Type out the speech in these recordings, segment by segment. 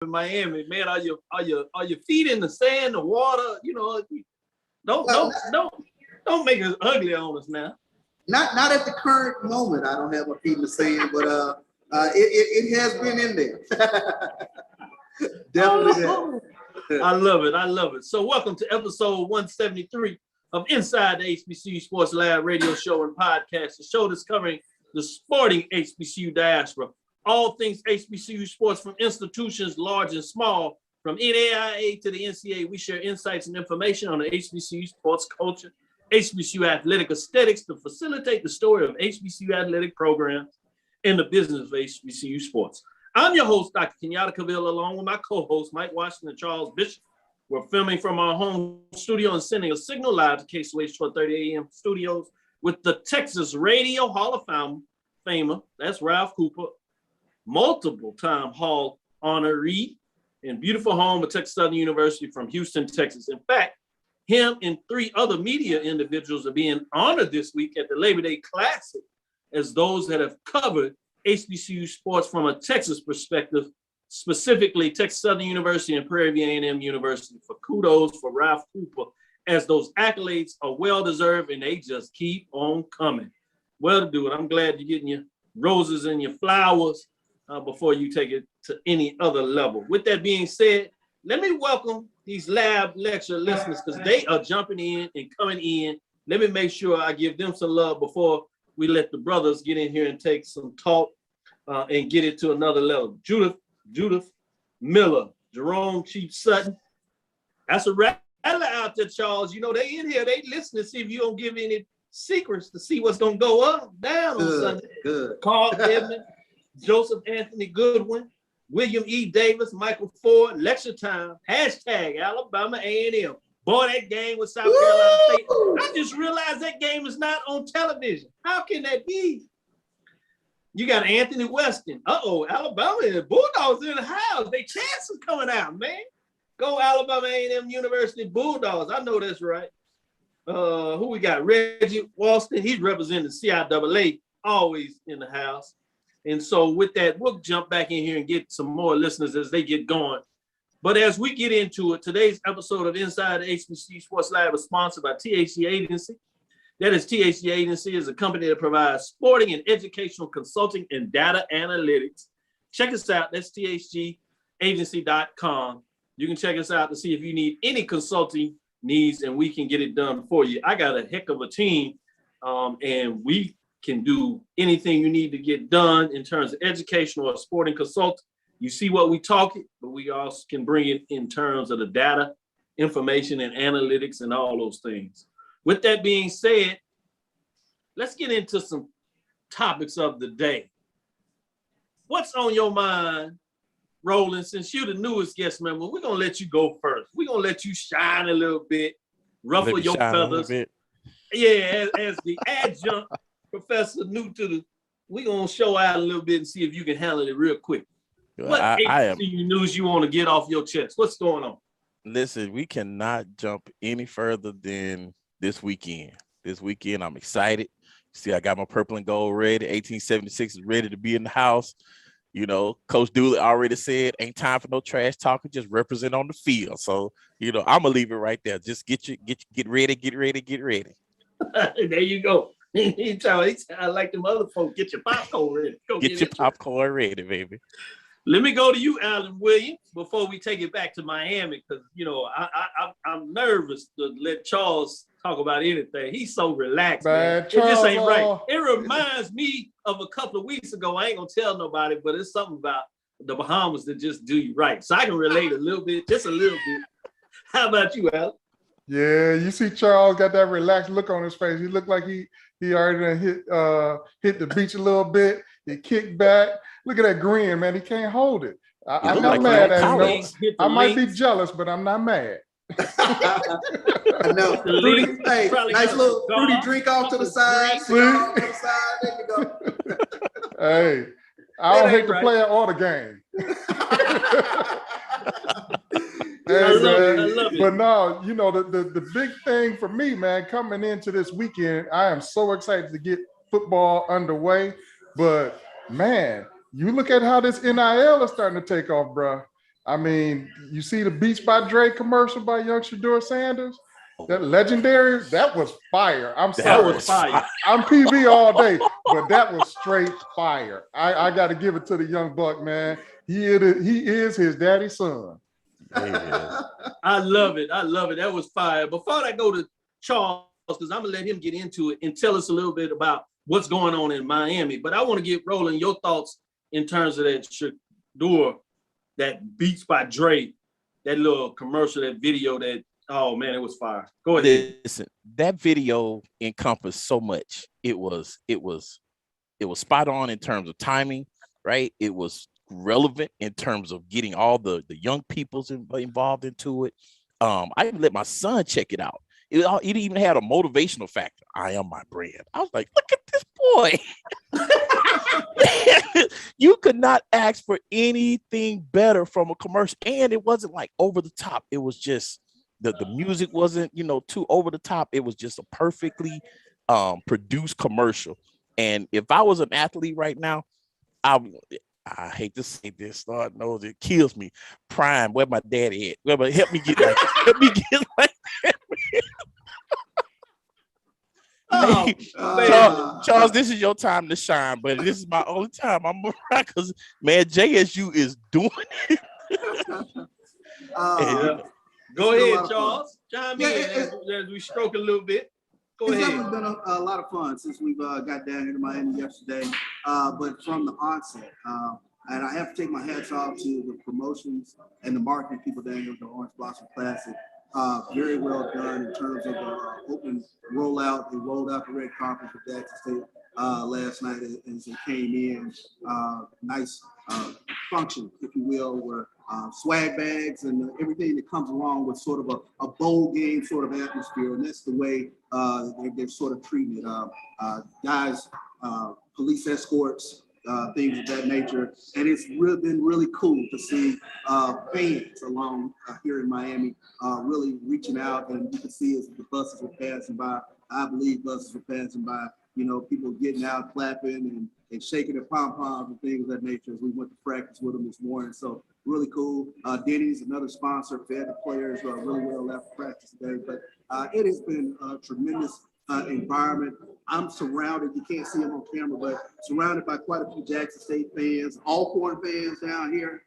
in Miami, man. Are your feet in the sand, the water? Don't make us ugly on us now. Not at the current moment. I don't have my feet in the sand, but it has been in there. Definitely. I love it. So welcome to episode 173 of Inside the HBCU Sports Lab radio show and podcast, the show that's covering the sporting HBCU diaspora. All things HBCU sports from institutions large and small, from NAIA to the NCAA. We share insights and information on the HBCU sports culture, HBCU athletic aesthetics to facilitate the story of HBCU athletic programs and the business of HBCU sports. I'm your host, Dr. Kenyatta Cavil, along with my co-host, Mike Washington and Charles Bishop. We're filming from our home studio and sending a signal live to KSOH 1230 AM studios with the Texas Radio Hall of Famer, that's Ralph Cooper, multiple-time Hall honoree, and beautiful home of Texas Southern University from Houston, Texas. In fact, him and three other media individuals are being honored this week at the Labor Day Classic as those that have covered HBCU sports from a Texas perspective, specifically Texas Southern University and Prairie View A&M University. For kudos for Ralph Cooper, as those accolades are well-deserved and they just keep on coming. Well to do it. I'm glad you're getting your roses and your flowers before you take it to any other level. With that being said, let me welcome these lab lecture listeners because they are jumping in and coming in. Let me make sure I give them some love before we let the brothers get in here and take some talk and get it to another level. Judith Miller, Jerome Chief Sutton. That's a rattler out there, Charles. You know, they in here, they listen to see if you don't give any secrets to see what's going to go up, down on Sunday. Good. Carl Edmond, Joseph Anthony Goodwin, William E. Davis, Michael Ford, lecture time, hashtag Alabama A&M. Boy, that game with South Carolina State. I just realized that game is not on television. How can that be? You got Anthony Weston. Alabama and the Bulldogs in the house. They chances coming out, man. Go Alabama A&M University Bulldogs. I know that's right. Who we got? Reggie Walston. He's representing the CIAA, always in the house. And so with that, we'll jump back in here and get some more listeners as they get going. But as we get into it, today's episode of Inside the HBCU Sports Lab is sponsored by THC Agency. That is, THC Agency is a company that provides sporting and educational consulting and data analytics. Check us out. That's thgagency.com. You can check us out to see if you need any consulting needs, and we can get it done for you. I got a heck of a team, and we can do anything you need to get done in terms of educational or sporting consulting. You see what we talk it, but we also can bring it in terms of the data, information, and analytics and all those things. With that being said, let's get into some topics of the day. What's on your mind, Roland? Since you're the newest guest member, we're going to let you go first. We're going to let you shine a little bit, ruffle your feathers. Yeah, as the adjunct professor new to the, we're going to show out a little bit and see if you can handle it real quick. What HBCU news you want to get off your chest? What's going on? Listen, we cannot jump any further than this weekend. This weekend, I'm excited. See, I got my purple and gold ready. 1876 is ready to be in the house. You know, Coach Dooley already said, ain't time for no trash talking, just represent on the field. So, you know, I'm going to leave it right there. Just get ready. There you go. I like them other folks. Get your popcorn ready. Get your popcorn ready, baby. Let me go to you, Alan Williams, before we take it back to Miami, because, you know, I'm nervous to let Charles talk about anything. He's so relaxed, man. It just ain't right. It reminds me of a couple of weeks ago. I ain't going to tell nobody, but it's something about the Bahamas that just do you right. So I can relate a little bit, just a little bit. How about you, Alan? Yeah, you see Charles got that relaxed look on his face. He looked like he already hit the beach a little bit. He kicked back. Look at that grin, man. He can't hold it. I'm not mad at him. I might be jealous, but I'm not mad. I know. Fruity, hey, nice little fruity drink off to the side. There you go. Hey, I don't hate the player or the game. I love it. But no, you know, the big thing for me, man, coming into this weekend, I am so excited to get football underway. But man, you look at how this NIL is starting to take off, bro. I mean, you see the Beats by Dre commercial by young Shador Sanders? That legendary, that was fire. I'm sorry. That was fire. I'm PB all day, but that was straight fire. I got to give it to the young buck, man. He is his daddy's son. Yeah. I love it. I love it. That was fire. Before I go to Charles, because I'm going to let him get into it and tell us a little bit about what's going on in Miami. But I want to get Roland your thoughts in terms of that Shador, that Beats by Dre, that little commercial, that video, that, oh man, it was fire. Go ahead. Listen, that video encompassed so much. It was spot on in terms of timing, right? It was relevant in terms of getting all the young peoples involved into it. I even let my son check it out. It even had a motivational factor. I am my brand. I was like, look at this boy. You could not ask for anything better from a commercial. And it wasn't like over the top. It was just the music wasn't, too over the top. It was just a perfectly produced commercial. And if I was an athlete right now, I hate to say this, Lord knows it kills me. Prime, where my daddy at? Help me get like that. Charles, this is your time to shine, but this is my only time. I'm around because, man, JSU is doing it. Go ahead, Charles. Chime in as we stroke a little bit. It's definitely been a lot of fun since we've got down here to Miami yesterday. But from the onset, and I have to take my hats off to the promotions and the marketing people down here with the Orange Blossom Classic. Very well done in terms of the open rollout. They rolled out the red carpet for Jackson State last night as it came in. Nice function, if you will, where swag bags and everything that comes along with sort of a bowl game sort of atmosphere. And that's the way they're sort of treating it. Guys, police escorts, things of that nature. And it's been really cool to see fans along here in Miami really reaching out. And you can see as the buses were passing by, I believe buses were passing by, people getting out, clapping and shaking their pom-poms and things of that nature as we went to practice with them this morning. So really cool. Denny's, another sponsor, fed the players really well after practice today. But it has been a tremendous environment. I'm surrounded, you can't see them on camera, but surrounded by quite a few Jackson State fans, Alcorn fans down here,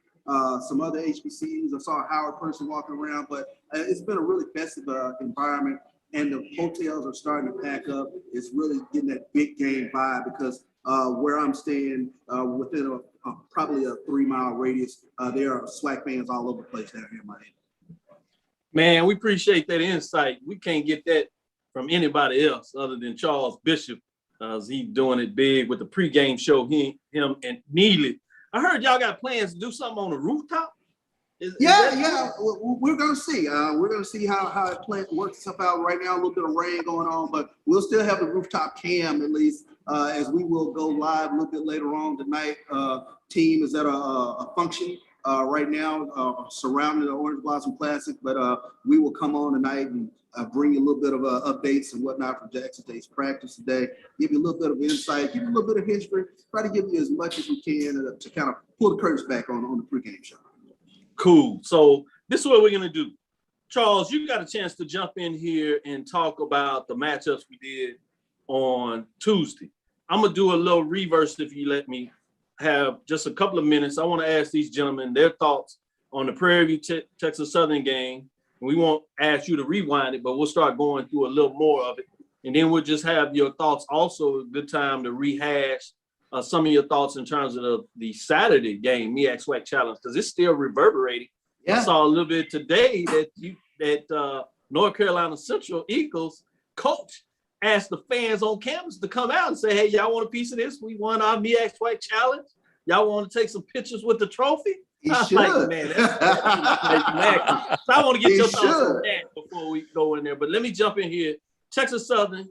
some other HBCUs. I saw a Howard person walking around, but it's been a really festive environment, and the hotels are starting to pack up. It's really getting that big game vibe because where I'm staying, within probably a 3-mile radius, there are SWAC fans all over the place down here in Miami. Man, we appreciate that insight. We can't get that from anybody else other than Charles Bishop. He's doing it big with the pregame show, him and Neely. I heard y'all got plans to do something on the rooftop. Yeah. We're gonna see. We're gonna see how it works itself out. Right now, a little bit of rain going on, but we'll still have the rooftop cam at least as we will go live a little bit later on tonight. Team is at a function right now surrounding the Orange Blossom Classic, but we will come on tonight and bring you a little bit of updates and whatnot from Jackson State's practice today, give you a little bit of insight, give you a little bit of history, try to give you as much as we can to kind of pull the curtains back on the pregame show. Cool. So this is what we're going to do. Charles, you got a chance to jump in here and talk about the matchups we did on Tuesday. I'm going to do a little reverse if you let me have just a couple of minutes. I want to ask these gentlemen their thoughts on the Prairie View Texas Southern game. We won't ask you to rewind it, but we'll start going through a little more of it. And then we'll just have your thoughts. Also a good time to rehash some of your thoughts in terms of the Saturday game, MEAC SWAC Challenge, because it's still reverberating. Yeah. I saw a little bit today that North Carolina Central Eagles coach asked the fans on campus to come out and say, hey, y'all want a piece of this? We won our MEAC SWAC Challenge. Y'all want to take some pictures with the trophy? I was like, man, that's so I want to get your thoughts on that before we go in there. But let me jump in here. Texas Southern,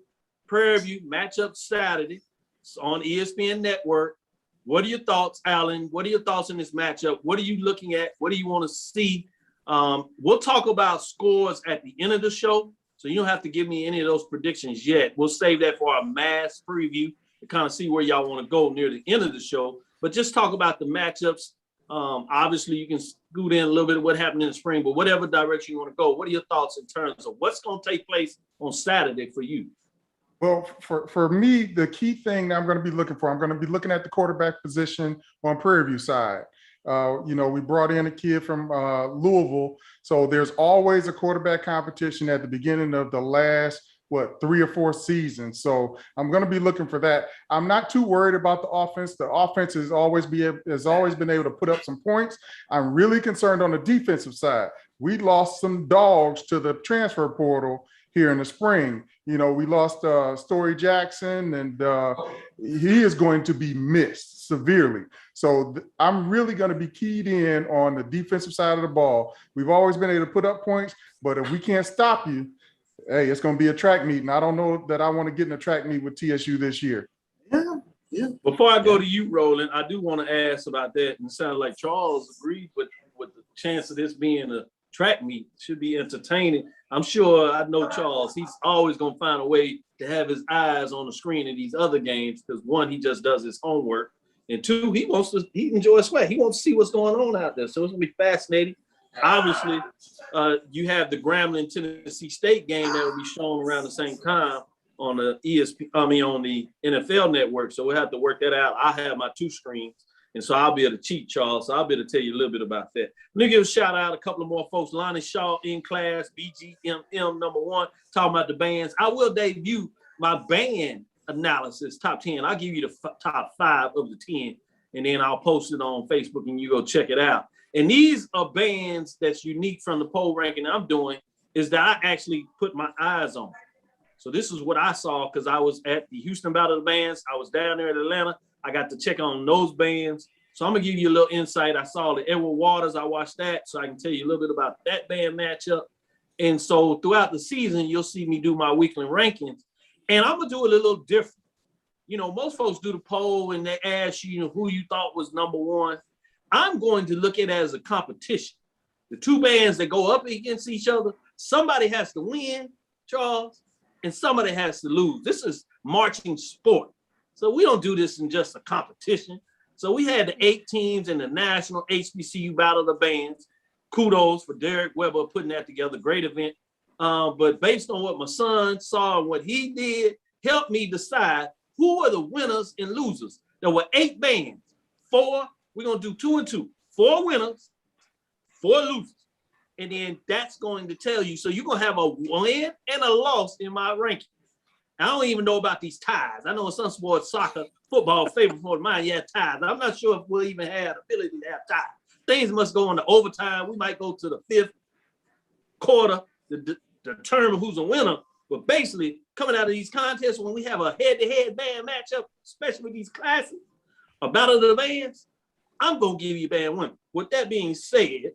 Prairie View, matchup Saturday. It's on ESPN Network. What are your thoughts, Alan? What are your thoughts in this matchup? What are you looking at? What do you want to see? We'll talk about scores at the end of the show, so you don't have to give me any of those predictions yet. We'll save that for our mass preview to kind of see where y'all want to go near the end of the show. But just talk about the matchups. Obviously, you can scoot in a little bit of what happened in the spring, but whatever direction you want to go, what are your thoughts in terms of what's going to take place on Saturday for you? Well, for me, the key thing that I'm going to be looking for, I'm going to be looking at the quarterback position on Prairie View side. We brought in a kid from Louisville, so there's always a quarterback competition at the beginning of the last, 3 or 4 seasons. So I'm going to be looking for that. I'm not too worried about the offense. The offense has always been able to put up some points. I'm really concerned on the defensive side. We lost some dogs to the transfer portal here in the spring. We lost Story Jackson, and he is going to be missed severely. So I'm really going to be keyed in on the defensive side of the ball. We've always been able to put up points, but if we can't stop you, hey, it's going to be a track meet. And I don't know that I want to get in a track meet with TSU this year. Yeah. Before I go to you, Roland, I do want to ask about that. And it sounds like Charles agreed with the chance of this being a track meet. Should be entertaining. I'm sure, I know Charles, he's always going to find a way to have his eyes on the screen in these other games because, 1, he just does his homework, and 2, he enjoys swag. He wants to see what's going on out there. So it's going to be fascinating. Obviously, you have the Grambling-Tennessee State game that will be shown around the same time on the on the NFL Network. So we'll have to work that out. I have my 2 screens. And so I'll be able to cheat, Charles. So I'll be able to tell you a little bit about that. Let me give a shout out a couple of more folks. Lonnie Shaw in class, BGMM #1, talking about the bands. I will debut my band analysis, top 10. I'll give you the top 5 of the 10, and then I'll post it on Facebook and you go check it out. And these are bands that's unique from the poll ranking I'm doing, is that I actually put my eyes on. So this is what I saw because I was at the Houston Battle of the Bands. I was down there in Atlanta. I got to check on those bands. So I'm going to give you a little insight. I saw the Edward Waters. I watched that, so I can tell you a little bit about that band matchup. And so throughout the season, you'll see me do my weekly rankings. And I'm going to do it a little different. Most folks do the poll and they ask you, who you thought was number 1. I'm going to look at it as a competition. The 2 bands that go up against each other, somebody has to win, Charles, and somebody has to lose. This is marching sport. So we don't do this in just a competition. So we had the 8 teams in the National HBCU Battle of the Bands. Kudos for Derek Weber putting that together. Great event. But based on what my son saw and what he did, helped me decide who are the winners and losers. There were 8 bands. 4, we're going to do 2 and 2. 4 winners, 4 losers. And then that's going to tell you. So you're going to have a win and a loss in my ranking. I don't even know about these ties. I know in some sports, soccer, football, favorite for mine, you have ties. I'm not sure if we'll even have the ability to have ties. Things must go into overtime. We might go to the 5th quarter to determine who's a winner. But basically, coming out of these contests, when we have a head-to-head band matchup, especially with these classes, a battle of the bands, I'm going to give you a band winner. With that being said,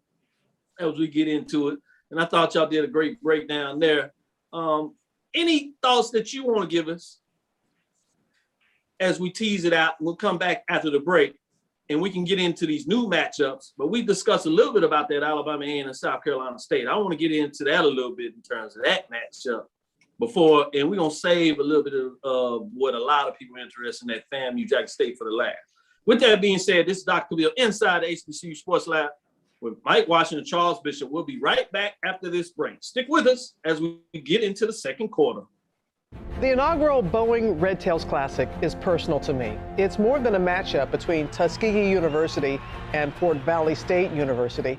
as we get into it, and I thought y'all did a great breakdown there. Any thoughts that you want to give us as we tease it out? We'll come back after the break and we can get into these new matchups, but we discussed a little bit about that Alabama and South Carolina State. I want to get into that a little bit in terms of that matchup before, and we're going to save a little bit of what a lot of people are interested in, that FAMU Jackson State, for the last. With that being said, this is Dr. Cavil inside the HBCU Sports Lab with Mike Washington, Charles Bishop. We'll be right back after this break. Stick with us as we get into the second quarter. The inaugural Boeing Red Tails Classic is personal to me. It's more than a matchup between Tuskegee University and Fort Valley State University.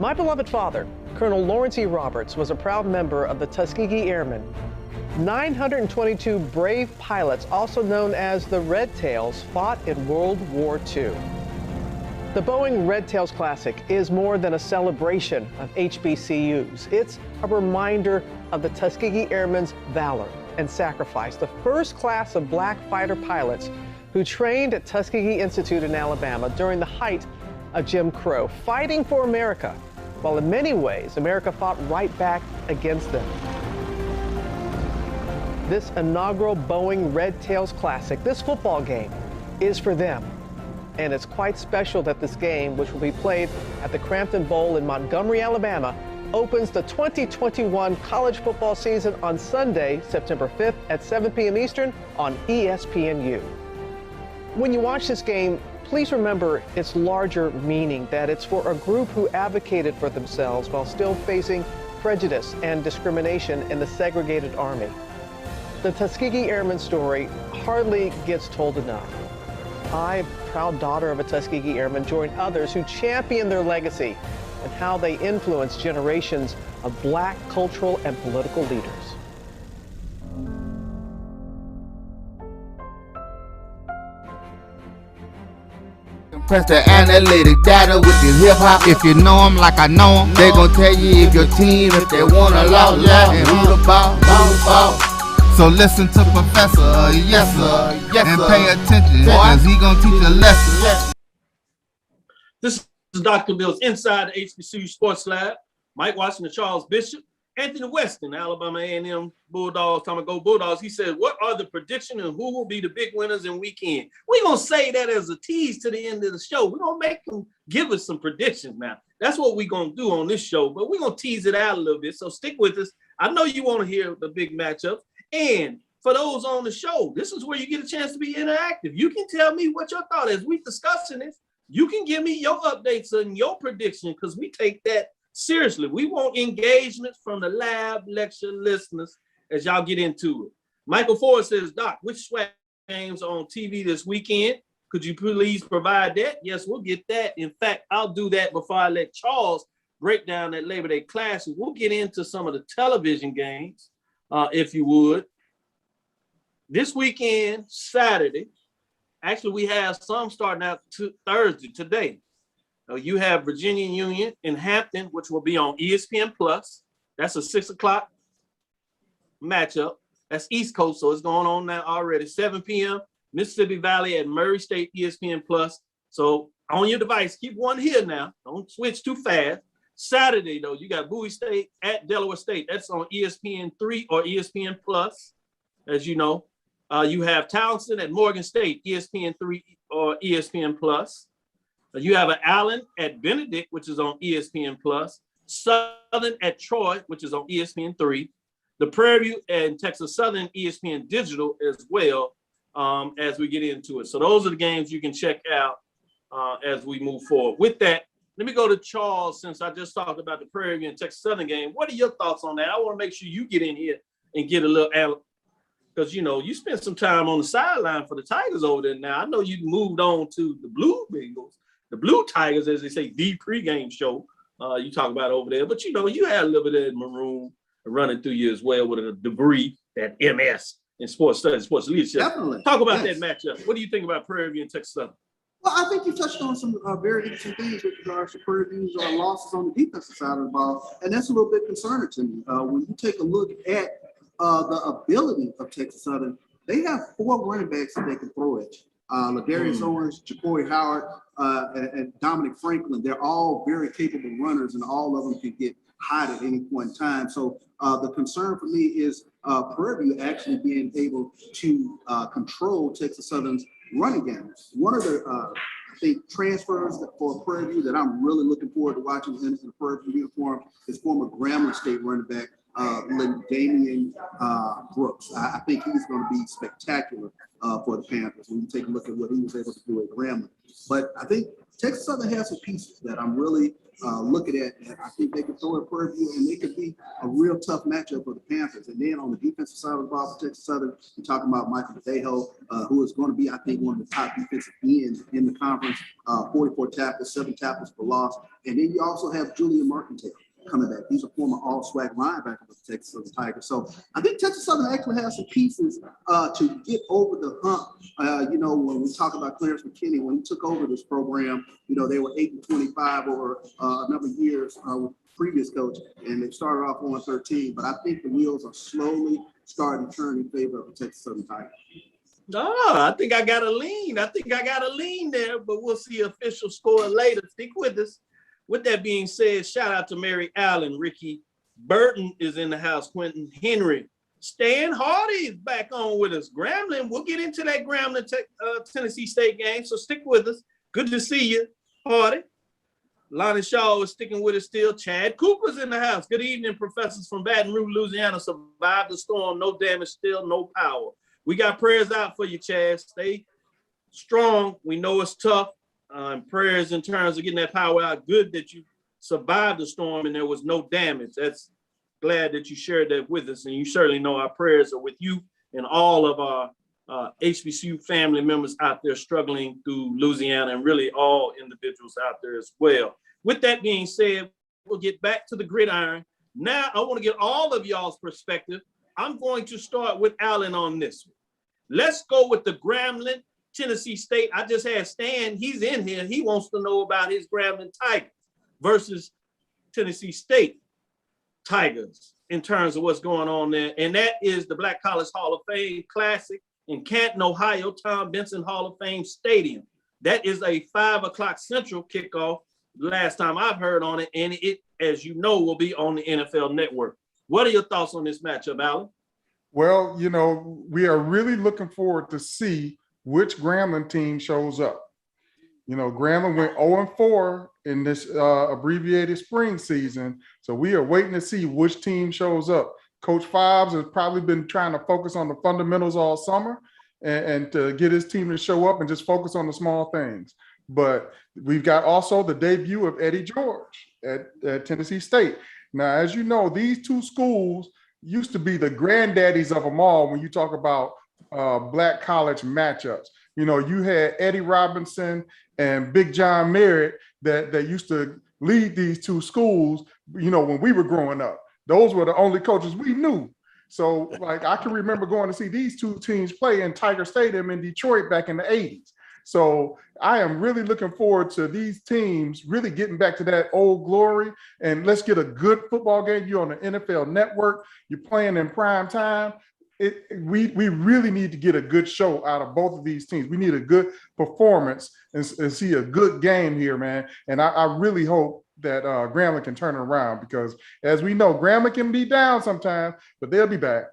My beloved father, Colonel Lawrence E. Roberts, was a proud member of the Tuskegee Airmen. 922 brave pilots, also known as the Red Tails, fought in World War II. The Boeing Red Tails Classic is more than a celebration of HBCUs. It's a reminder of the Tuskegee Airmen's valor and sacrifice, the first class of black fighter pilots who trained at Tuskegee Institute in Alabama during the height of Jim Crow, fighting for America, while in many ways, America fought right back against them. This inaugural Boeing Red Tails Classic, this football game, is for them. And it's quite special that this game, which will be played at the Crampton Bowl in Montgomery, Alabama, opens the 2021 college football season on Sunday, September 5th at 7 p.m. Eastern on ESPNU. When you watch this game, please remember its larger meaning, that it's for a group who advocated for themselves while still facing prejudice and discrimination in the segregated Army. The Tuskegee Airmen story hardly gets told enough. I, proud daughter of a Tuskegee Airman, join others who champion their legacy and how they influence generations of Black cultural and political leaders. Press the analytic data with the hip hop. If you know them like I know them, they gon' tell you if your team, if they wanna loud, and who the ball. So listen to Professor, yes sir, and pay attention, cause he gon' teach a lesson. This is Dr. Bill's Inside the HBCU Sports Lab. Mike Washington, Charles Bishop, Anthony Weston, Alabama A&M Bulldogs, talking about go Bulldogs. He said, what are the predictions and who will be the big winners in weekend? We're going to say that as a tease to the end of the show. We're going to make them give us some predictions now. That's what we're going to do on this show, but we're going to tease it out a little bit. So stick with us. I know you want to hear the big matchups. And for those on the show, this is where you get a chance to be interactive. You can tell me what your thought is. We're discussing this. You can give me your updates and your prediction because we take that seriously. We want engagement from the lab lecture listeners as y'all get into it. Michael Ford says, Doc, which SWAC games are on TV this weekend? Could you please provide that? Yes, we'll get that. In fact, I'll do that before I let Charles break down that Labor Day Classic. We'll get into some of the television games, if you would. This weekend, Saturday, actually, we have some starting out Thursday, today. You have Virginia Union in Hampton, which will be on ESPN Plus. That's a 6 o'clock matchup. That's East Coast, so it's going on now already. 7 p.m. Mississippi Valley at Murray State, ESPN Plus. So on your device, keep one here now. Don't switch too fast. Saturday, though, you got Bowie State at Delaware State. That's on ESPN 3 or ESPN Plus, as you know. You have Townsend at Morgan State, ESPN 3 or ESPN Plus. You have an Allen at Benedict, which is on ESPN Plus. Southern at Troy, which is on ESPN 3. The Prairie View and Texas Southern, ESPN Digital as well, as we get into it. So those are the games you can check out as we move forward. With that, let me go to Charles, since I just talked about the Prairie View and Texas Southern game. What are your thoughts on that? I want to make sure you get in here and get a little, because, you know, you spent some time on the sideline for the Tigers over there now. I know you moved on to the Blue Bengals, the Blue Tigers, as they say, the pregame show you talk about over there. But, you know, you had a little bit of that maroon running through you as well with a debris, that MS in sports studies, sports leadership. Definitely. Talk about that matchup. What do you think about Prairie View and Texas Southern? Well, I think you touched on some very interesting things with regards to Prairie View's losses on the defensive side of the ball, and that's a little bit concerning to me. When you take a look at the ability of Texas Southern, they have 4 running backs that they can throw at. Ladarius Owens, Ja'Cory Howard, and Dominic Franklin. They're all very capable runners, and all of them can get hot at any point in time. So the concern for me is Prairie View actually being able to control Texas Southern's running game. One of the I think transfers for Prairie View that I'm really looking forward to watching in the Prairie View uniform is former Grambling State running back Damian Brooks. I think he's going to be spectacular for the Panthers when you take a look at what he was able to do at Grambling. But I think Texas Southern has some pieces that I'm really looking at, and I think they can throw at Prairie View, and they could be a real tough matchup for the Panthers. And then on the defensive side of the ball for Texas Southern, we're talking about Michael Badejo, who is going to be, I think, one of the top defensive ends in the conference, 44 tackles, 7 tackles for loss. And then you also have Julian Martindale coming back. He's a former all-SWAC linebacker for the Texas Southern Tigers. So I think Texas Southern actually has some pieces to get over the hump. You know, when we talk about Clarence McKinney, when he took over this program, you know, they were 8-25 over a number of years with the previous coach, and they started off 1-13. But I think the wheels are slowly starting to turn in favor of the Texas Southern Tigers. I think I got a lean. There, but we'll see official score later. Stick with us. With that being said, shout out to Mary Allen. Ricky Burton is in the house. Quentin Henry. Stan Hardy is back on with us. Grambling, we'll get into that Grambling Tennessee State game, so stick with us. Good to see you, Hardy. Lonnie Shaw is sticking with us still. Chad Cooper's in the house. Good evening, professors from Baton Rouge, Louisiana. Survived the storm. No damage, still no power. We got prayers out for you, Chad. Stay strong. We know it's tough. Prayers in terms of getting that power out. Good that you survived the storm and there was no damage. That's glad that you shared that with us. And you certainly know our prayers are with you and all of our HBCU family members out there struggling through Louisiana, and really all individuals out there as well. With that being said, we'll get back to the gridiron. Now I want to get all of y'all's perspective. I'm going to start with Allen on this one. Let's go with the Grambling, Tennessee State. I just had Stan, he's in here. He wants to know about his Grambling Tigers versus Tennessee State Tigers in terms of what's going on there. And that is the Black College Hall of Fame Classic in Canton, Ohio, Tom Benson Hall of Fame Stadium. That is a 5 o'clock Central kickoff, last time I've heard on it, and it, as you know, will be on the NFL Network. What are your thoughts on this matchup, Alan? Well, you know, we are really looking forward to see which Grambling team shows up. You know, Grambling went 0-4 in this abbreviated spring season, so we are waiting to see which team shows up. Coach Fobbs has probably been trying to focus on the fundamentals all summer and to get his team to show up and just focus on the small things. But we've got also the debut of Eddie George at Tennessee State. Now, as you know, these two schools used to be the granddaddies of them all when you talk about Black college matchups. You know, you had Eddie Robinson and Big John Merritt that used to lead these two schools, you know, when we were growing up. Those were the only coaches we knew. So, like, I can remember going to see these two teams play in Tiger Stadium in Detroit back in the 80s. So I am really looking forward to these teams really getting back to that old glory. And let's get a good football game. You're on the NFL Network. You're playing in prime time. We really need to get a good show out of both of these teams. We need a good performance and see a good game here, man. And I really hope that Grambling can turn it around, because as we know, Grambling can be down sometimes, but they'll be back.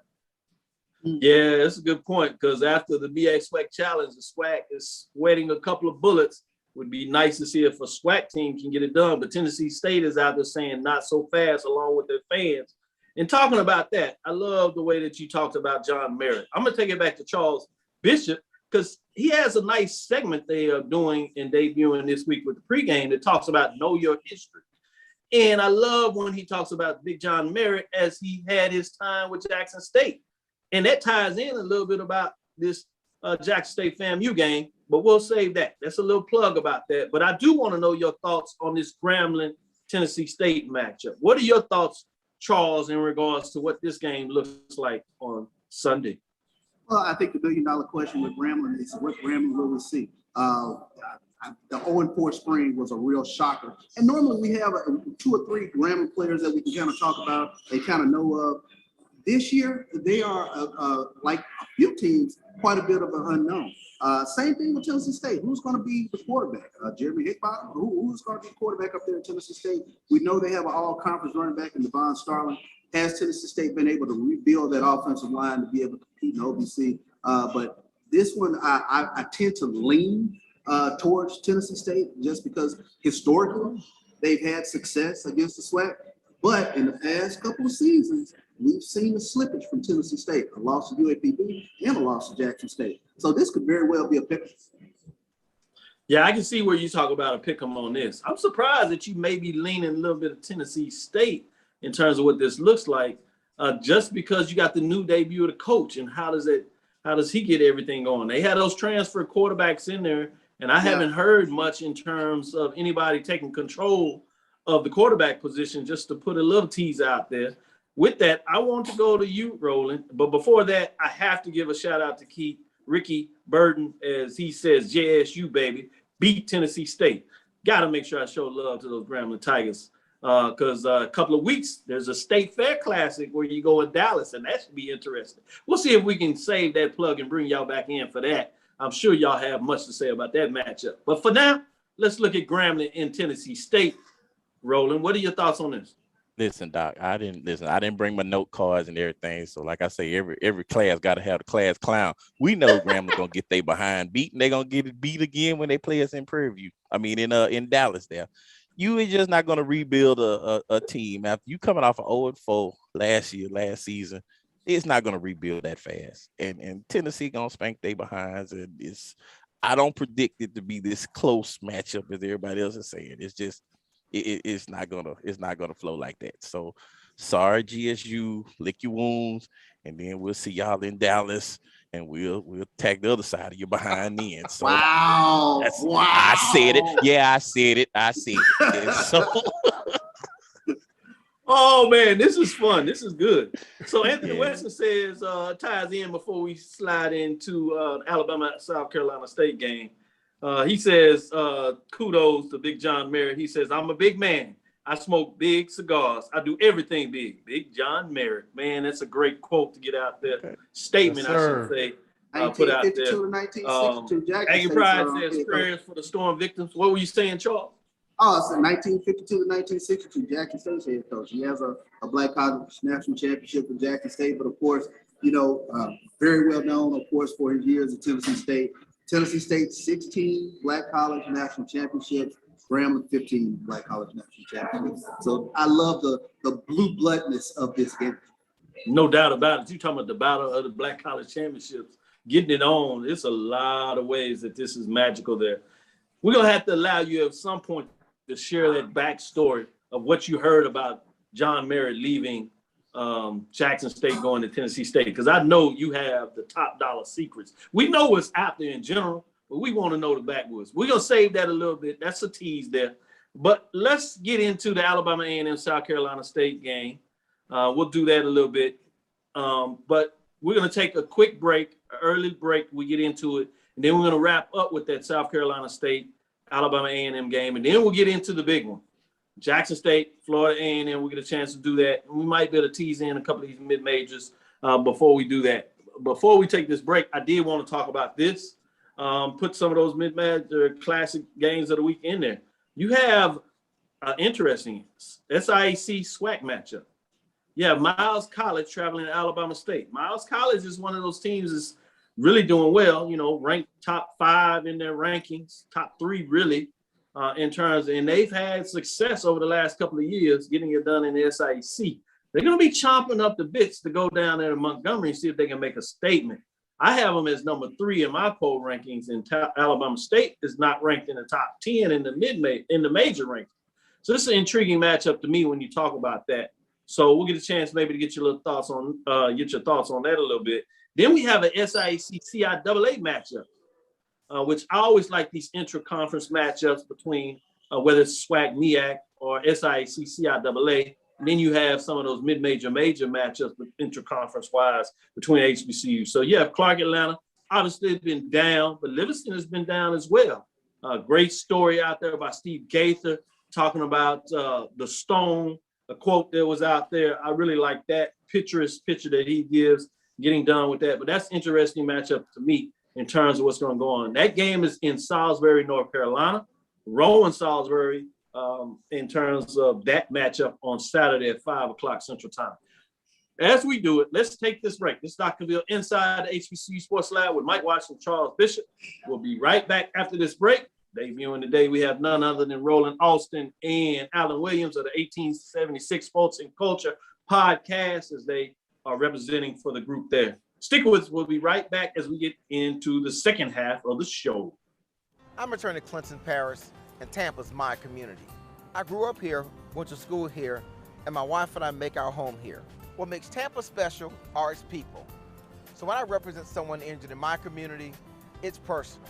Yeah, that's a good point, because after the BA SWAC Challenge, the SWAC is sweating a couple of bullets. Would be nice to see if a SWAC team can get it done, but Tennessee State is out there saying not so fast, along with their fans. And talking about that, I love the way that you talked about John Merritt. I'm going to take it back to Charles Bishop, because he has a nice segment they are doing and debuting this week with the pregame that talks about know your history. And I love when he talks about Big John Merritt as he had his time with Jackson State. And that ties in a little bit about this Jackson State FAMU game, but we'll save that. That's a little plug about that. But I do want to know your thoughts on this Grambling Tennessee State matchup. What are your thoughts, Charles, in regards to what this game looks like on Sunday? Well, I think the $1 billion question with Grambling is what Grambling will we see? The 0-4 spring was a real shocker. And normally we have 2 or 3 Grambling players that we can kind of talk about, they kind of know of. This year, they are, like a few teams, quite a bit of an unknown. Same thing with Tennessee State. Who's going to be the quarterback? Jeremy Hickbottom? Who's going to be quarterback up there in Tennessee State? We know they have an all-conference running back in Devon Starling. Has Tennessee State been able to rebuild that offensive line to be able to compete in OBC? But this one, I tend to lean towards Tennessee State just because historically they've had success against the SWAC. But in the past couple of seasons, we've seen a slippage from Tennessee State, a loss to UAPB and a loss to Jackson State. So this could very well be a pick. Yeah, I can see where you talk about a pick 'em on this. I'm surprised that you may be leaning a little bit of Tennessee State in terms of what this looks like, just because you got the new debut of the coach and how does he get everything going? They had those transfer quarterbacks in there, and I haven't heard much in terms of anybody taking control of the quarterback position, just to put a little tease out there. With that, I want to go to you, Roland. But before that, I have to give a shout out to Ricky Burton, as he says, JSU, baby, beat Tennessee State. Got to make sure I show love to those Grambling Tigers, because a couple of weeks, there's a State Fair Classic where you go in Dallas, and that should be interesting. We'll see if we can save that plug and bring y'all back in for that. I'm sure y'all have much to say about that matchup. But for now, let's look at Grambling in Tennessee State. Roland, what are your thoughts on this? Listen, Doc, I didn't bring my note cards and everything. So like I say, every class got to have the class clown. We know Grambling gonna get they behind beat, and they're gonna get it beat again when they play us in Prairie View. I mean, in Dallas there. You are just not gonna rebuild a team after you coming off of 0-4 last season. It's not gonna rebuild that fast. And Tennessee gonna spank they behinds, and I don't predict it to be this close matchup as everybody else is saying. It's just it's not gonna flow like that. So sorry, GSU, lick your wounds, and then we'll see y'all in Dallas, and we'll attack the other side of you behind then. So Wow. I said it. Yeah, I said it. And so Oh man, this is fun. This is good. So Anthony Yeah. Weston says ties in before we slide into Alabama South Carolina State game. He says kudos to Big John Merritt. He says, I'm a big man. I smoke big cigars. I do everything big. Big John Merritt. Man, that's a great quote to get out there. Okay. Statement, Yes, I sir. should say. Put out there. 1952 to 1962. Jackson Aggie State, Pride so, says yeah, prayers for the storm victims. What were you saying, Charles? Oh, it's 1952 to 1962. Jackson State's head coach. He has a Black College national championship with Jackson State, but of course, very well known, of course, for his years at Tennessee State. Tennessee State 16 Black College national championships. Grambling 15 Black College national championships. So I love the blue bloodness of this game. No doubt about it. You're talking about the battle of the Black College Championships, getting it on. It's a lot of ways that this is magical there. We're going to have to allow you at some point to share that backstory of what you heard about John Merritt leaving Jackson State going to Tennessee State, because I know you have the top dollar secrets. We know what's out there in general, but we want to know the backwoods. We're going to save that a little bit. That's a tease there. But let's get into the Alabama A&M South Carolina State game. We'll do that a little bit. But we're going to take a quick break, an early break. We get into it. And then we're going to wrap up with that South Carolina State, Alabama A&M game. And then we'll get into the big one. Jackson State, Florida A&M, we'll get a chance to do that. We might be able to tease in a couple of these mid-majors before we do that. Before we take this break, I did want to talk about this. Put some of those mid-major classic games of the week in there. You have an interesting SIAC SWAC matchup. Yeah, Miles College traveling to Alabama State. Miles College is one of those teams that's really doing well, ranked top 5 in their rankings, top 3 really in terms, and they've had success over the last couple of years getting it done in the SIAC. They're going to be chomping up the bits to go down there to Montgomery and see if they can make a statement. I have them as number 3 in my poll rankings, and Alabama State is not ranked in the top 10 in the major rankings. So this is an intriguing matchup to me when you talk about that. So we'll get a chance maybe to get your thoughts on that a little bit. Then we have an SIAC CIAA matchup, which I always like these intra-conference matchups between whether it's SWAC, MEAC, or SIAC CIAA. And then you have some of those mid-major, major matchups intra-conference wise between HBCU. So you have Clark Atlanta, obviously been down, but Livingston has been down as well. Great story out there by Steve Gaither talking about the stone, a quote that was out there. I really like that picture that he gives, getting done with that. But that's an interesting matchup to me in terms of what's going to go on. That game is in Salisbury, North Carolina. Rowan Salisbury in terms of that matchup on Saturday at 5 o'clock Central Time. As we do it, let's take this break. This is Dr. Cavil inside the HBCU Sports Lab with Mike Washington, Charles Bishop. We'll be right back after this break. Debuting today, we have none other than Roland Alston and Alan Williams of the 1876 Sports and Culture podcast as they are representing for the group there. Stick with us. We'll be right back as we get into the second half of the show. I'm returning to Clinton Paris, and Tampa's my community. I grew up here, went to school here, and my wife and I make our home here. What makes Tampa special are its people. So when I represent someone injured in my community, it's personal.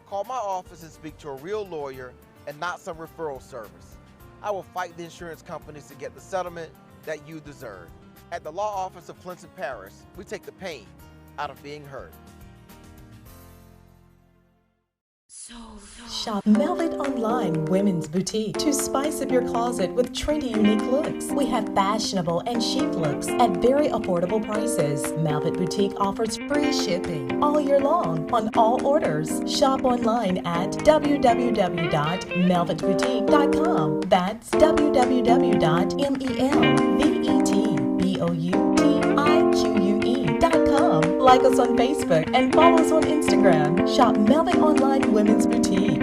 Call my office and speak to a real lawyer and not some referral service. I will fight the insurance companies to get the settlement that you deserve. At the law office of Clinton Paris, we take the pain out of being hurt. Shop Velvet Online Women's Boutique to spice up your closet with trendy, unique looks. We have fashionable and chic looks at very affordable prices. Velvet Boutique offers free shipping all year long on all orders. Shop online at www.melvetboutique.com. That's www.melvetboutique.com. Like us on Facebook and follow us on Instagram. Shop Velvet Online Women's Boutique.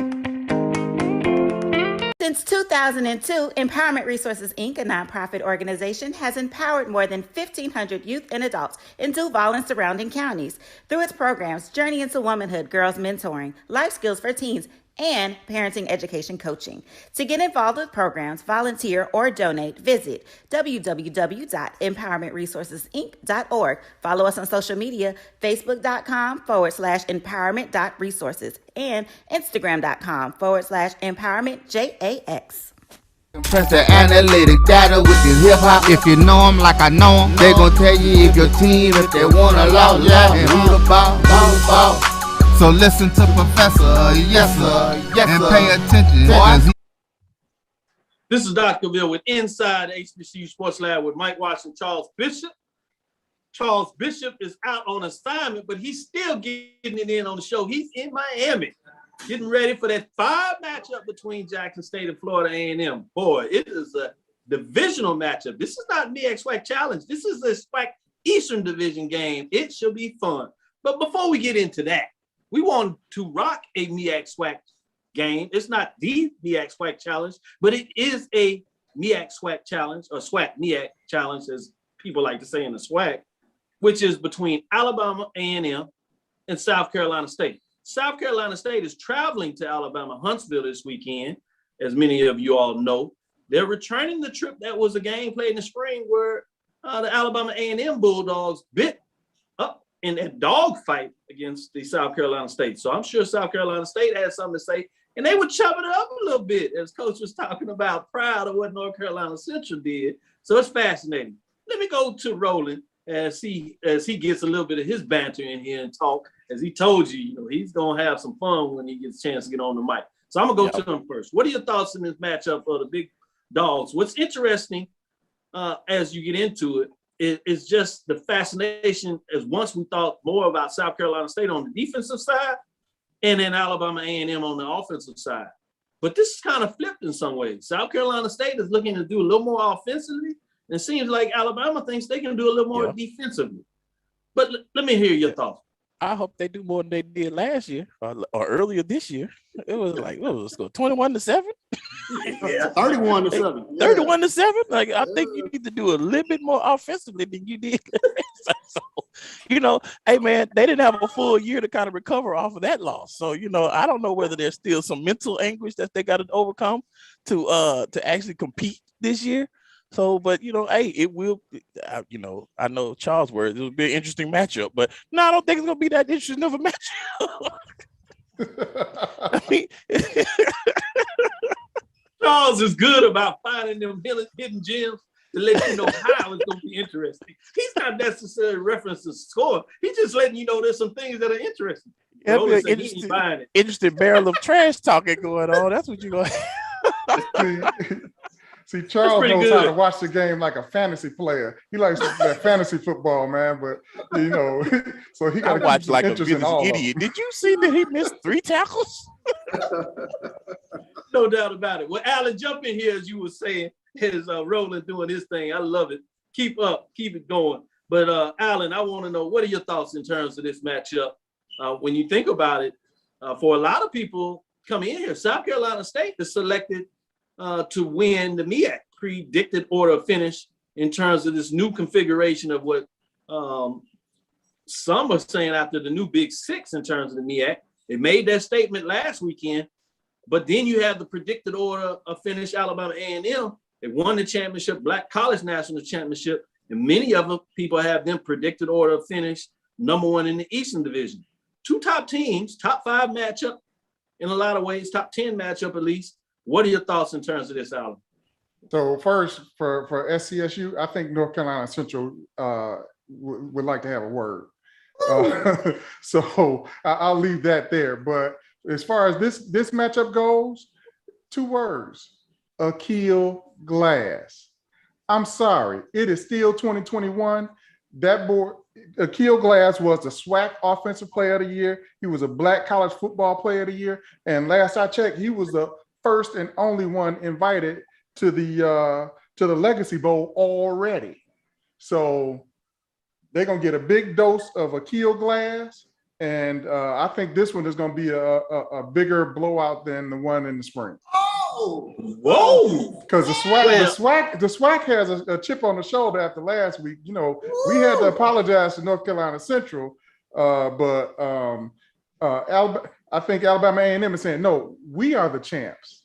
Since 2002, Empowerment Resources, Inc., a nonprofit organization, has empowered more than 1,500 youth and adults in Duval and surrounding counties through its programs Journey into Womanhood, Girls Mentoring, Life Skills for Teens, and Parenting Education Coaching. To get involved with programs, volunteer, or donate, visit www.empowermentresourcesinc.org. Follow us on social media, facebook.com/empowerment.resources and instagram.com/empowermentJAX. Press the analytic data with the hip hop. If you know them like I know them, they gon' tell you if your team, if they want a law, and who the ball. So listen to Professor, yes sir, and pay attention. This is Dr. Cavil with Inside HBCU Sports Lab with Mike Watson, Charles Bishop. Charles Bishop is out on assignment, but he's still getting it in on the show. He's in Miami, getting ready for that 5 matchup between Jackson State and Florida A&M. Boy, it is a divisional matchup. This is not MEAC SWAC Challenge. This is a SWAC Eastern Division game. It should be fun. But before we get into that, we want to rock a MEAC SWAC game. It's not the MEAC SWAC Challenge, but it is a MEAC SWAC Challenge, or SWAC MEAC Challenge, as people like to say in the SWAC, which is between Alabama A&M and South Carolina State. South Carolina State is traveling to Alabama Huntsville this weekend, as many of you all know. They're returning the trip that was a game played in the spring where the Alabama A&M Bulldogs bit up in a dogfight against the South Carolina State. So I'm sure South Carolina State has something to say, and they were chopping it up a little bit, as Coach was talking about, proud of what North Carolina Central did. So it's fascinating. Let me go to Roland as he gets a little bit of his banter in here and talk. As he told you, he's going to have some fun when he gets a chance to get on the mic. So I'm going to go to him first. What are your thoughts in this matchup of the big dogs? What's interesting as you get into it is just the fascination, as once we thought more about South Carolina State on the defensive side and then Alabama A&M on the offensive side. But this is kind of flipped in some ways. South Carolina State is looking to do a little more offensively, and it seems like Alabama thinks they can do a little more defensively. But let me hear your thoughts. I hope they do more than they did last year or earlier this year. It was like, what was it, 21-7? Yeah, 31-7. 31-7. Like, I think you need to do a little bit more offensively than you did. So, hey man, they didn't have a full year to kind of recover off of that loss. So, I don't know whether there's still some mental anguish that they got to overcome to actually compete this year. So, but hey, it will. I know Charles' words. It will be an interesting matchup, but no, I don't think it's gonna be that interesting of a matchup. I mean, Charles is good about finding them hidden gems to let you know how it's gonna be interesting. He's not necessarily referencing the score. He's just letting you know there's some things that are interesting. Interesting barrel of trash talking going on. That's what you're going. See, Charles knows how to watch the game like a fantasy player. He likes that fantasy football, man. But so he got to watch like a village idiot. Did you see that he missed 3 tackles? No doubt about it. Well, Alan, jump in here as you were saying. As Roland doing his thing, I love it. Keep it going. But Alan, I want to know, what are your thoughts in terms of this matchup? When you think about it, for a lot of people coming in here, South Carolina State is selected to win the MEAC predicted order of finish in terms of this new configuration of what some are saying after the new Big Six in terms of the MEAC. They made that statement last weekend, but then you have the predicted order of finish. Alabama A&M, they won the championship, Black College National Championship, and many of them people have them predicted order of finish #1 in the Eastern Division. 2 top teams, top 5 matchup in a lot of ways, top 10 matchup at least. What are your thoughts in terms of this, Alan? So first, for SCSU, I think North Carolina Central would like to have a word. So I'll leave that there. But as far as this matchup goes, 2 words: Akil Glass. I'm sorry, it is still 2021. That boy, Akil Glass, was the SWAC Offensive Player of the Year. He was a Black College Football Player of the Year, and last I checked, he was the first and only one invited to the Legacy Bowl already. So they're gonna get a big dose of Akil Glass, and I think this one is gonna be a bigger blowout than the one in the spring. Whoa. Because the SWAC has a chip on the shoulder after last week. You know, we had to apologize to North Carolina Central, but I think Alabama A&M is saying, no, we are the champs.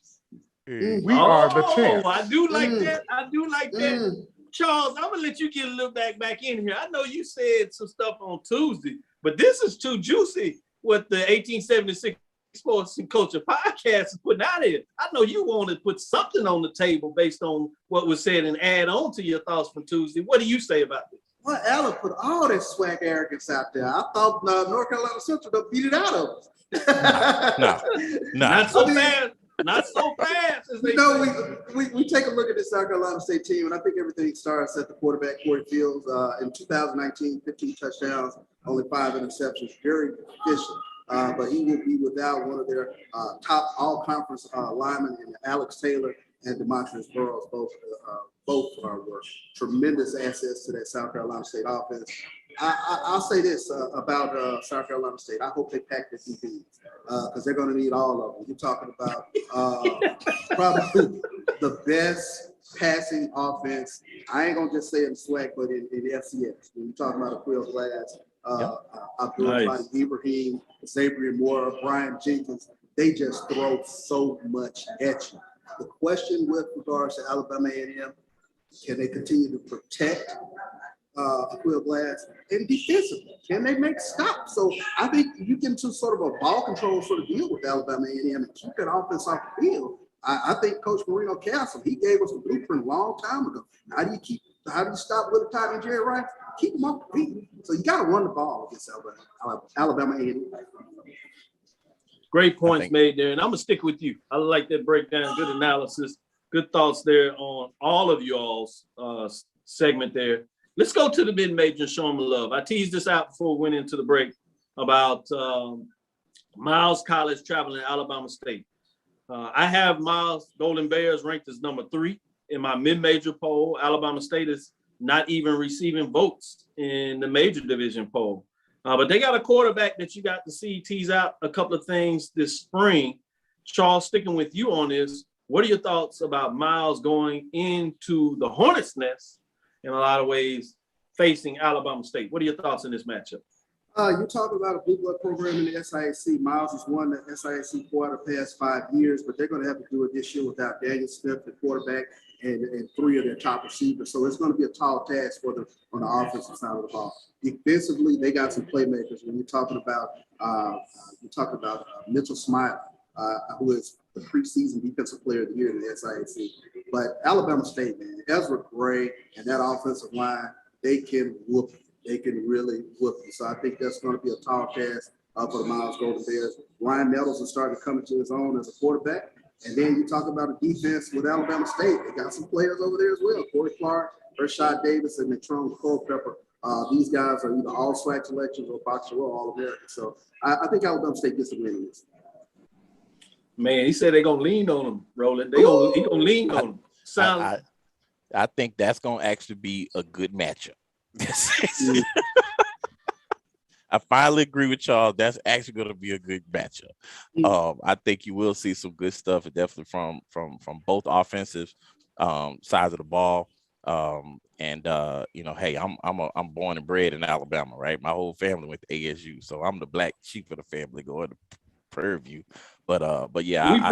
We are the champs. I do like that. I do like that. Charles, I'm gonna let you get a little back in here. I know you said some stuff on Tuesday, but this is too juicy what the 1876 Sports and Culture podcast is putting out here. I know you want to put something on the table based on what was said and add on to your thoughts from Tuesday. What do you say about this? Well, Allen put all that swag arrogance out there. I thought North Carolina Central beat it out of us. No. Not so fast. Not so fast. You know, we take a look at this South Carolina State team, and I think everything starts at the quarterback, Corey Fields. In 2019, 15 touchdowns, only 5 interceptions, very efficient. But he will be without one of their top all-conference linemen, in Alex Taylor and Demontrius Burrows. Both were tremendous assets to that South Carolina State offense. I'll say this about South Carolina State. I hope they pack their DBs because they're going to need all of them. You're talking about probably the best passing offense. I ain't going to just say in SWAC, but in FCS. When you're talking about Aquil Glass, Abdul Ibrahim, Xavier Moore, Brian Jenkins, they just throw so much at you. The question with regards to Alabama A&M, can they continue to protect Aquil Glass, and defensively, can they make stops? So I think you get into sort of a ball control sort of deal with Alabama A&M and keep that offense off the field. I think Coach Marino Castle, he gave us a blueprint a long time ago. How do you stop with a tight end, Jerry Rice? Keep them off the field. So you got to run the ball against Alabama A&M. Great points made there, and I'm gonna stick with you. I like that breakdown. Good analysis. Good thoughts there on all of y'all's segment there. Let's go to the mid-major and show them love. I teased this out before we went into the break about Miles College traveling to Alabama State. I have Miles Golden Bears ranked as number 3 in my mid-major poll. Alabama State is not even receiving votes in the major division poll. But they got a quarterback that you got to see tease out a couple of things this spring. Charles, sticking with you on this, what are your thoughts about Miles going into the Hornets' nest in a lot of ways, facing Alabama State? What are your thoughts on this matchup? You're talking about a blue blood program in the SIAC. Miles has won the SIAC for the past 5 years, but they're going to have to do it this year without Daniel Smith, the quarterback, and 3 of their top receivers. So it's going to be a tall task for them on the offensive side of the ball. Defensively, they got some playmakers. When you're talking about Mitchell Smiley, who is the preseason defensive player of the year in the SIAC. But Alabama State, man, Ezra Gray and that offensive line, they can whoop you. They can really whoop you. So I think that's going to be a tall task for the Miles Golden Bears. Ryan Nettles is starting to come into his own as a quarterback. And then you talk about a defense with Alabama State. They got some players over there as well. Corey Clark, Rashad Davis, and Natrone Culpepper. These guys are either all SWAC selections or Boxer Row All-American. So I think Alabama State gets the win in this. Man, he said they're going to lean on him, Roland. He going to lean on him. I think that's going to actually be a good matchup. I finally agree with y'all. That's actually going to be a good matchup. I think you will see some good stuff, definitely from both offensive sides of the ball. Hey, I'm born and bred in Alabama, right? My whole family went to ASU, so I'm the black sheep of the family going to Purview. But yeah,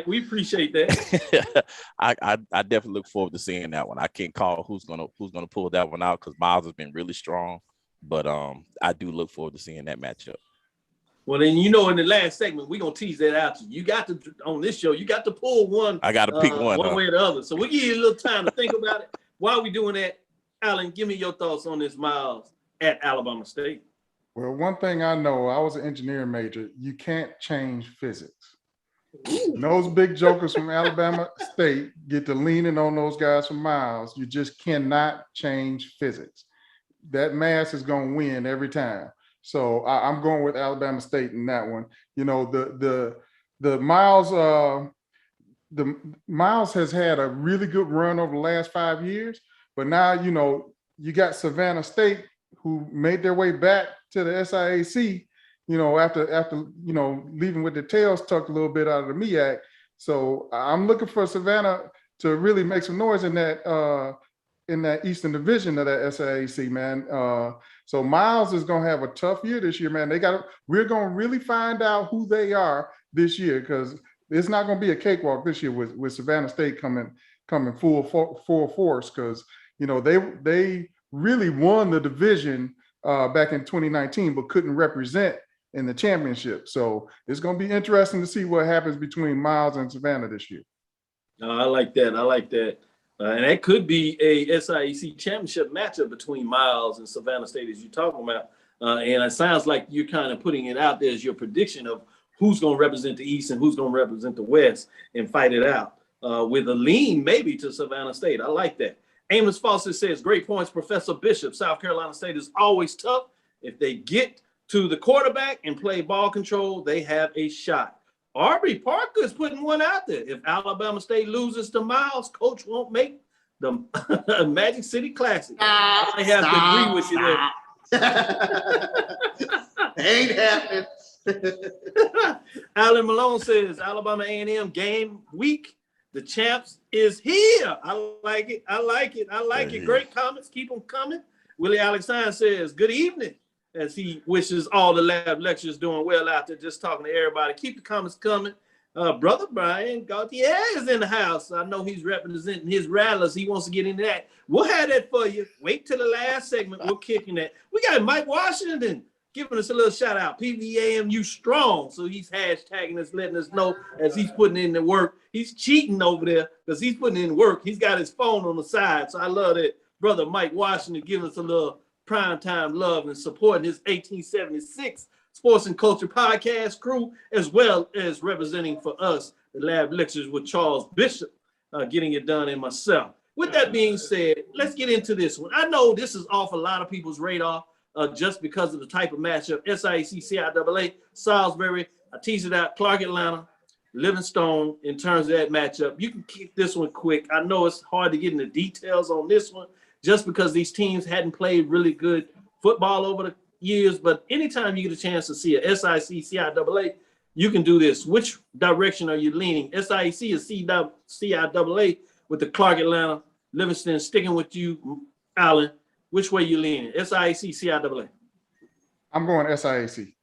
we appreciate that. I definitely look forward to seeing that one. I can't call who's gonna pull that one out because Miles has been really strong, but I do look forward to seeing that matchup. Well, then in the last segment we're gonna tease that out to you. You got to on this show. You got to pull one. I got to pick one way or the other. So we give you a little time to think about it. While we doing that, Alan, give me your thoughts on this Miles at Alabama State. Well, one thing I know, I was an engineering major. You can't change physics. And those big jokers from Alabama State get to leaning on those guys from Miles. You just cannot change physics. That mass is going to win every time. So I'm going with Alabama State in that one. The Miles has had a really good run over the last 5 years, but now you got Savannah State who made their way back to the SIAC, after leaving with their tails tucked a little bit out of the MEAC. So I'm looking for Savannah to really make some noise in that Eastern Division of that SIAC, man. So Miles is gonna have a tough year this year, man. We're gonna really find out who they are this year, because it's not gonna be a cakewalk this year with Savannah State coming full force, because they really won the division back in 2019, but couldn't represent in the championship. So it's gonna be interesting to see what happens between Miles and Savannah this year. I like that. And that could be a SIAC championship matchup between Miles and Savannah State, as you're talking about. And it sounds like you're kind of putting it out there as your prediction of who's going to represent the East and who's going to represent the West and fight it out with a lean maybe to Savannah State. I like that. Amos Fawcett says, great points, Professor Bishop. South Carolina State is always tough. If they get to the quarterback and play ball control, they have a shot. Aubrey Parker is putting one out there. If Alabama State loses to Miles, coach won't make the Magic City Classic. I have to agree with you there. Ain't happening. Alan Malone says, Alabama A&M game week. The champs is here. I like it. Great comments. Keep them coming. Willie Alexander says, good evening, as he wishes all the lab lecturers doing well out there, just talking to everybody. Keep the comments coming. Brother Brian Gauthier is in the house. I know he's representing his rattlers. He wants to get into that. We'll have that for you. Wait till the last segment. We're kicking that. We got Mike Washington giving us a little shout out. PVAMU strong. So he's hashtagging us, letting us know as he's putting in the work. He's cheating over there because he's putting in work. He's got his phone on the side. So I love that. Brother Mike Washington giving us a little primetime love and supporting his 1876 Sports and Culture podcast crew, as well as representing for us the lab lectures with Charles Bishop, getting it done, and myself. With that being said, let's get into this one. I know this is off a lot of people's radar just because of the type of matchup. SIAC, CIAA, Salisbury, I teased it out, Clark Atlanta, Livingstone in terms of that matchup. You can keep this one quick. I know it's hard to get into details on this one just because these teams hadn't played really good football over the years, but anytime you get a chance to see a SIC, CIAA, you can do this. Which direction are you leaning? SIC or CIAA with the Clark Atlanta, Livingston sticking with you, Allen. Which way you leaning? SIC, CIAA? I'm going SIAC.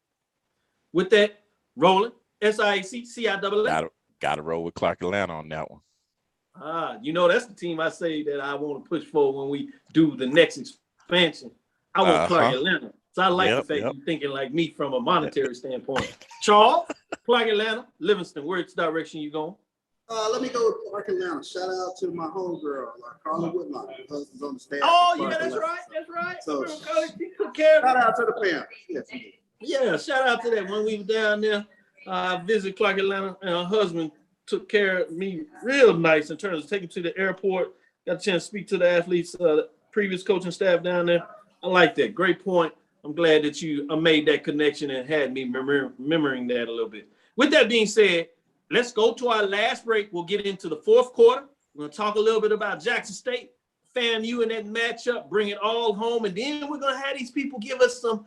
With that, rolling. SIC, CIAA? Got to roll with Clark Atlanta on that one. That's the team I say that I want to push for when we do the next expansion. I want Clark Atlanta. So I like the fact you're thinking like me from a monetary standpoint. Charles, Clark Atlanta, Livingston, which direction you going? Let me go with Clark Atlanta. Shout out to my homegirl, Carla Woodlock. Her husband's on the staff. Oh, yeah, that's right. So, shout out to the parents. Yes. Yeah, shout out to that. When we were down there, I visited Clark Atlanta, and her husband took care of me real nice in terms of taking to the airport. Got a chance to speak to the athletes, previous coaching staff down there. I like that. Great point. I'm glad that you made that connection and had me remembering that a little bit. With that being said, let's go to our last break. We'll get into the fourth quarter. We're going to talk a little bit about Jackson State, FAMU in that matchup, bring it all home. And then we're going to have these people give us at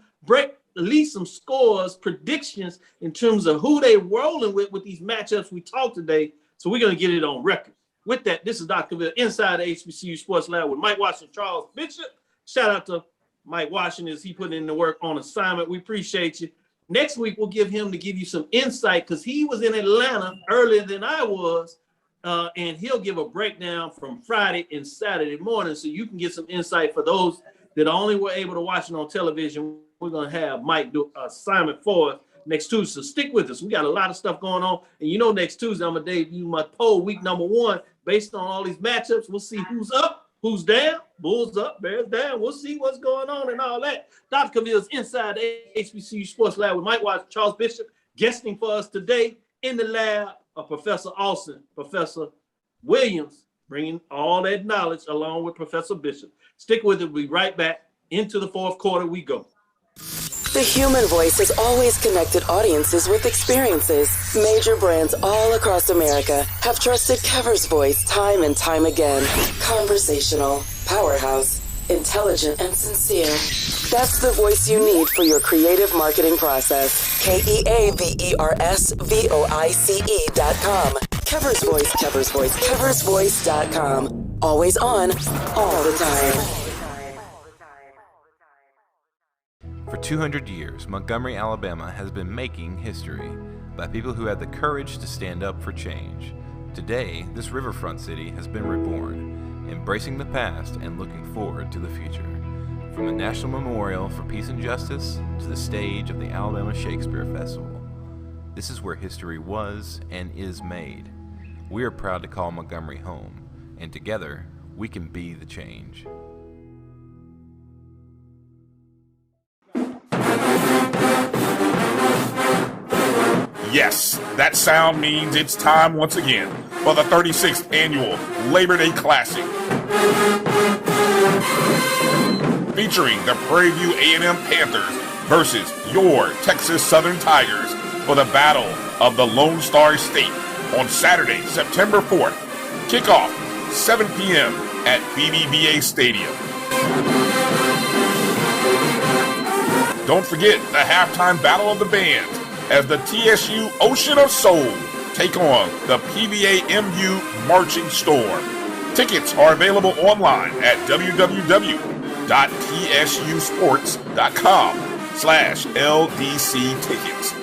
least some scores, predictions in terms of who they rolling with these matchups we talked today. So we're going to get it on record. With that, this is Dr. Cavil inside the HBCU Sports Lab with Mike Washington, Charles Bishop. Shout out to Mike Washington as he put in the work on assignment. We appreciate you. Next week, we'll give him to give you some insight because he was in Atlanta earlier than I was, and he'll give a breakdown from Friday and Saturday morning so you can get some insight for those that only were able to watch it on television. We're going to have Mike do an assignment for us next Tuesday, so stick with us. We got a lot of stuff going on, and next Tuesday, I'm going to debut my poll week number 1 based on all these matchups. We'll see who's up. Who's down? Bulls up, Bears down. We'll see what's going on and all that. Dr. Cavil's inside the HBCU Sports Lab with Mike Watts, Charles Bishop, guesting for us today in the lab of Professor Austin, Professor Williams, bringing all that knowledge along with Professor Bishop. Stick with it. We'll be right back. Into the fourth quarter we go. The human voice has always connected audiences with experiences. Major brands all across America have trusted Kever's voice time and time again. Conversational, powerhouse, intelligent, and sincere. That's the voice you need for your creative marketing process. KEAVERSVOICE.com. Kever's Voice, Kever's Voice, keversvoice.com. Always on, all the time. For 200 years, Montgomery, Alabama has been making history by people who had the courage to stand up for change. Today, this riverfront city has been reborn, embracing the past and looking forward to the future. From the National Memorial for Peace and Justice to the stage of the Alabama Shakespeare Festival. This is where history was and is made. We are proud to call Montgomery home, and together, we can be the change. Yes, that sound means it's time once again for the 36th annual Labor Day Classic. Featuring the Prairie View A&M Panthers versus your Texas Southern Tigers for the Battle of the Lone Star State on Saturday, September 4th. Kickoff, 7 p.m. at BBVA Stadium. Don't forget the halftime battle of the bands as the TSU Ocean of Soul take on the PVA-MU Marching Storm. Tickets are available online at www.tsusports.com/LDC tickets.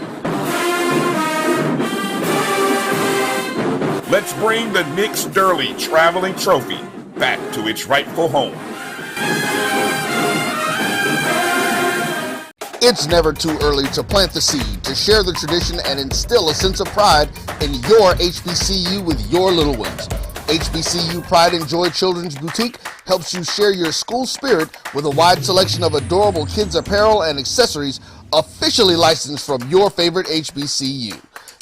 Let's bring the Nick Sterling Traveling Trophy back to its rightful home. It's never too early to plant the seed, to share the tradition, and instill a sense of pride in your HBCU with your little ones. HBCU Pride and Joy Children's Boutique helps you share your school spirit with a wide selection of adorable kids' apparel and accessories officially licensed from your favorite HBCU.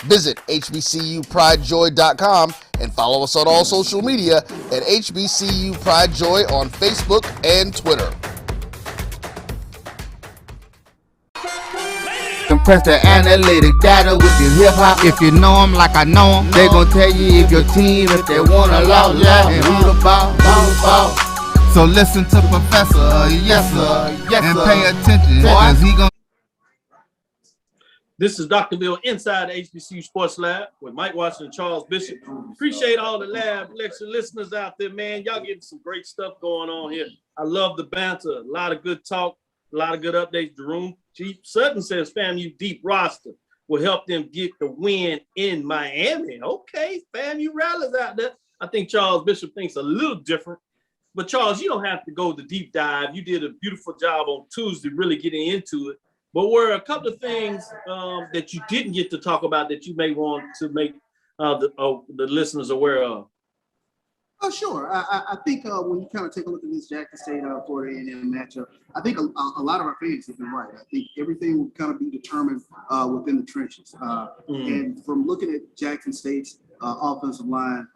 Visit hbcupridejoy.com and follow us on all social media at HBCU Pride Joy on Facebook and Twitter. Compress the analytic data with your hip hop. If you know them like I know them, they gon' tell you if your team, if they wanna law, and who the ball. So listen to Professor, yes sir, and pay attention, cause he gon'. This is Dr. Bill inside the HBCU Sports Lab with Mike Watson and Charles Bishop. Appreciate all the lab lecture listeners out there, man. Y'all getting some great stuff going on here. I love the banter, a lot of good talk, a lot of good updates. Jerome Chief Sutton says FAMU deep roster will help them get the win in Miami. Okay, FAMU rallies out there. I think Charles Bishop thinks a little different. But Charles, you don't have to go the deep dive. You did a beautiful job on Tuesday really getting into it. But were a couple of things that you didn't get to talk about that you may want to make the listeners aware of? Oh, sure. I think when you kind of take a look at this Jackson State Florida A&M matchup, I think a lot of our fans have been right. I think everything will kind of be determined within the trenches. And from looking at Jackson State's offensive line,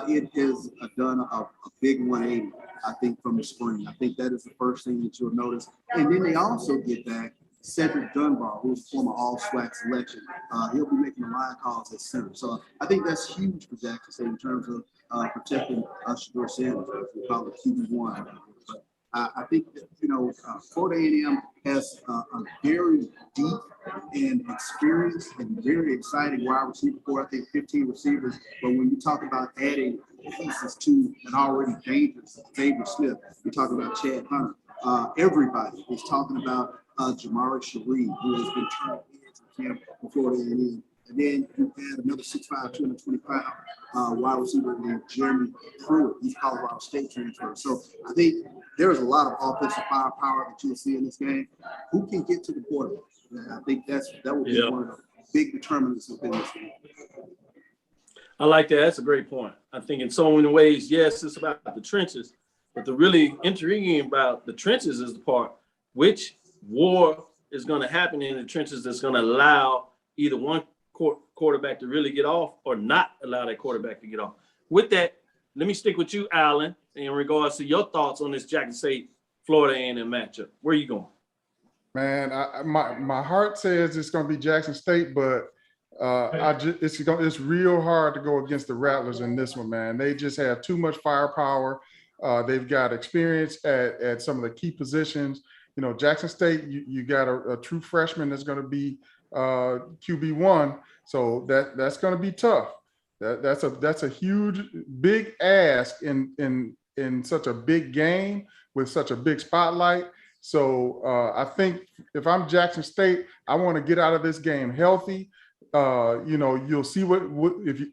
it has done a big 180, I think, from the spring. I think that is the first thing that you'll notice. And then they also get back Cedric Dunbar, who's a former All-SWAC selection. He'll be making the line calls at center. So I think that's huge for Jackson State in terms of protecting Shador Sanders, we call it QB1. But I think that, Florida A&M has a very deep and experienced and very exciting wide receiver core. I think 15 receivers. But when you talk about adding pieces to an already dangerous Xavier Smith, you're talking about Chad Hunter. Everybody is talking about Jamari Sharif, who has been turned into camp for Florida A&M. And then you add another 6'5", 225 wide receiver named Jeremy Pruitt. He's Colorado State transfer. So I think there's a lot of offensive firepower that you'll see in this game. Who can get to the quarterback? And I think that will be one of the big determinants within this game. I like that. That's a great point. I think in so many ways, yes, it's about the trenches, but the really intriguing about the trenches is the part which war is going to happen in the trenches that's going to allow either one quarterback to really get off or not allow that quarterback to get off. With that, let me stick with you, Alan, in regards to your thoughts on this Jackson State Florida A&M matchup. Where are you going? Man, my heart says it's going to be Jackson State, but it's real hard to go against the Rattlers in this one, man. They just have too much firepower. They've got experience at some of the key positions. Jackson State, you got a true freshman that's going to be QB1, so that's going to be tough. That's a huge, big ask in such a big game with such a big spotlight. So I think if I'm Jackson State, I want to get out of this game healthy. You'll see what if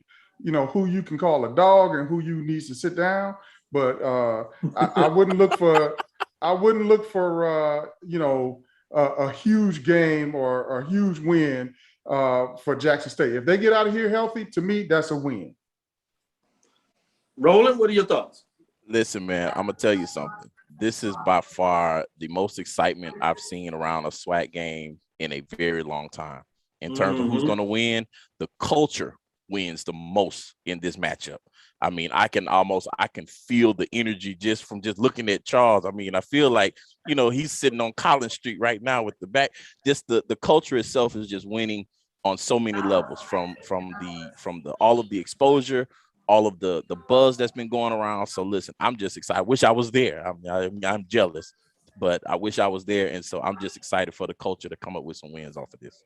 who you can call a dog and who you needs to sit down. But I wouldn't look for a huge game or a huge win for Jackson State. If they get out of here healthy, to me, that's a win. Roland, what are your thoughts? Listen, man, I'm gonna tell you something. This is by far the most excitement I've seen around a SWAC game in a very long time. In terms of who's going to win, the culture wins the most in this matchup. I mean, I can feel the energy just from looking at Charles. I mean, I feel like, he's sitting on Collins Street right now with the back. Just the culture itself is just winning on so many levels from all of the exposure, all of the buzz that's been going around. So listen, I'm just excited. I wish I was there. I'm jealous, but I wish I was there. And so I'm just excited for the culture to come up with some wins off of this.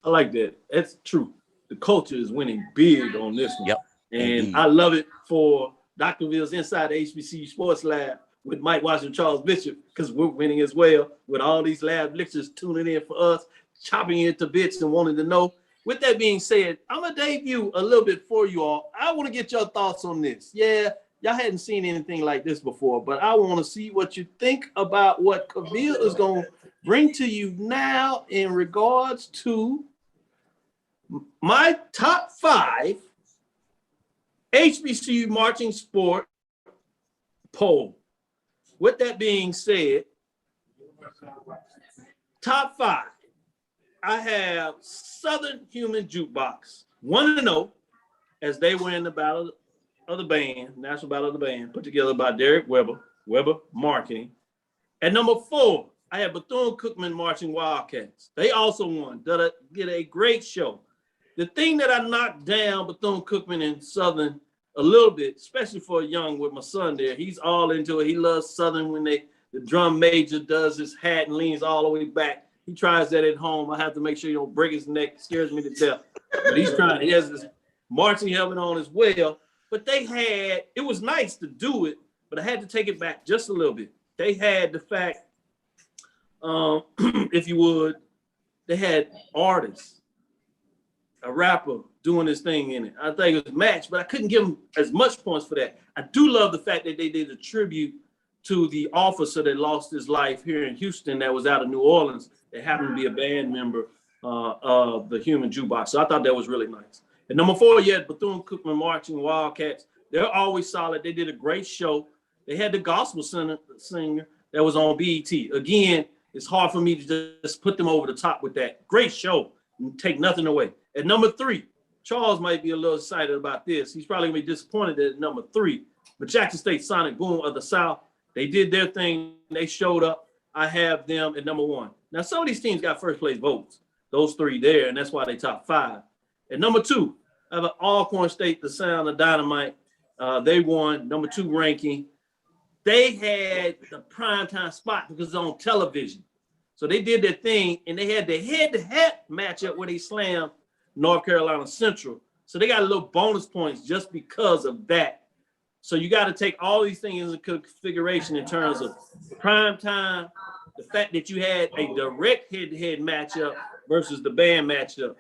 I like that. That's true. The culture is winning big on this one. Yep. And Indeed. I love it for Dr. Ville's Inside the HBCU Sports Lab with Mike Washington, Charles Bishop, because we're winning as well with all these lab lectures tuning in for us, chopping into bits and wanting to know. With that being said, I'm going to debut a little bit for you all. I want to get your thoughts on this. Yeah, y'all hadn't seen anything like this before, but I want to see what you think about what Cavil is going to bring to you now in regards to my top 5 HBCU marching sport poll. With that being said, top 5. I have Southern Human Jukebox 1-0, as they were in the Battle of the Band, National Battle of the Band, put together by Derek Weber Marketing. At number 4, I have Bethune-Cookman Marching Wildcats. They also won, did a great show. The thing that I knocked down Bethune-Cookman and Southern a little bit, especially for a young with my son there, he's all into it. He loves Southern when the drum major does his hat and leans all the way back. He tries that at home. I have to make sure you don't break his neck. It scares me to death. But he's trying. He has this marching helmet on as well. But it was nice to do it, but I had to take it back just a little bit. They had the fact, if you would, they had artists, a rapper doing his thing in it. I think it was matched, but I couldn't give him as much points for that. I do love the fact that they did a tribute to the officer that lost his life here in Houston that was out of New Orleans. That happened to be a band member of the Human Jukebox. So I thought that was really nice. At number 4, you had Bethune-Cookman Marching Wildcats. They're always solid. They did a great show. They had the gospel singer that was on BET. Again, it's hard for me to just put them over the top with that. Great show and take nothing away. At number 3, Charles might be a little excited about this. He's probably going to be disappointed at number 3. But Jackson State Sonic Boom of the South, they did their thing. They showed up. I have them at number 1. Now, some of these teams got first place votes, those 3 there, and that's why they top 5. At number 2, I have an Alcorn State, the Sound of Dynamite. They won, number 2 ranking. They had the primetime spot because it's on television. So they did their thing, and they had the head-to-head matchup where they slammed North Carolina Central. So they got a little bonus points just because of that. So you got to take all these things into configuration in terms of prime time, the fact that you had a direct head-to-head matchup versus the band matchup.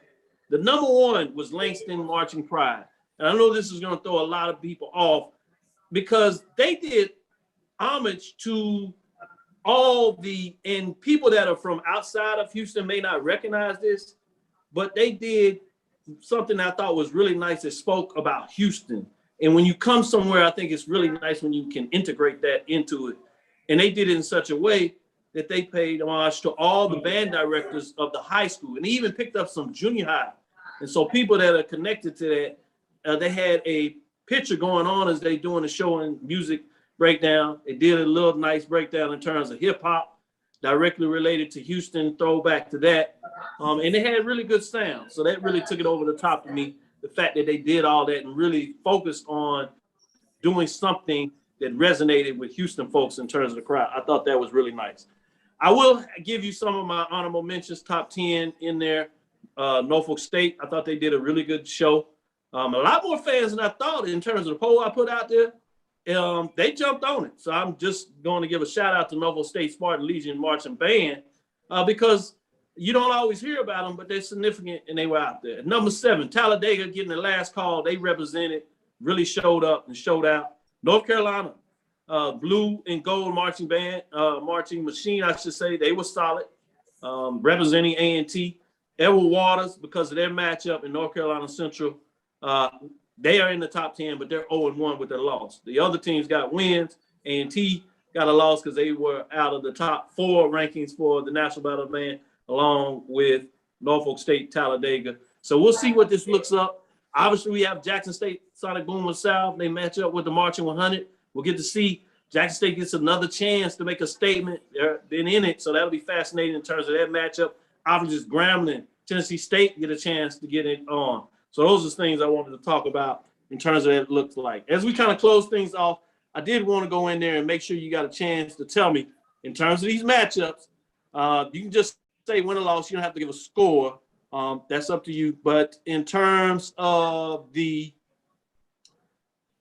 The number 1 was Langston Marching Pride. And I know this is going to throw a lot of people off because they did homage to and people that are from outside of Houston may not recognize this, but they did something I thought was really nice that spoke about Houston. And when you come somewhere, I think it's really nice when you can integrate that into it. And they did it in such a way that they paid homage to all the band directors of the high school, and they even picked up some junior high. And so people that are connected to that, they had a picture going on as they doing the show and music breakdown. They did a little nice breakdown in terms of hip hop, directly related to Houston, throwback to that. And they had really good sound. So that really took it over the top of me. The fact that they did all that and really focused on doing something that resonated with Houston folks in terms of the crowd. I thought that was really nice. I will give you some of my honorable mentions, top 10 in there. Norfolk State, I thought they did a really good show. A lot more fans than I thought in terms of the poll I put out there. They jumped on it. So I'm just going to give a shout out to Norfolk State Spartan Legion Marching Band because you don't always hear about them, but they're significant and they were out there. Number 7, Talladega getting the last call. They represented, really showed up and showed out. North Carolina, blue and gold marching band, marching machine, I should say. They were solid, representing A&T. Edward Waters, because of their matchup in North Carolina Central, they are in the top 10, but they're 0-1 with their loss. The other teams got wins. A&T got a loss because they were out of the top 4 rankings for the National Battle Band, along with Norfolk State, Talladega. So we'll see what this looks up. Obviously, we have Jackson State, Sonic Boom of South. They match up with the Marching 100. We'll get to see Jackson State gets another chance to make a statement. They've been in it, so that'll be fascinating in terms of that matchup. Obviously, just Grambling, Tennessee State get a chance to get it on. So those are things I wanted to talk about in terms of what it looks like. As we kind of close things off, I did want to go in there and make sure you got a chance to tell me in terms of these matchups. You can just say win or loss. You don't have to give a score. That's up to you. But in terms of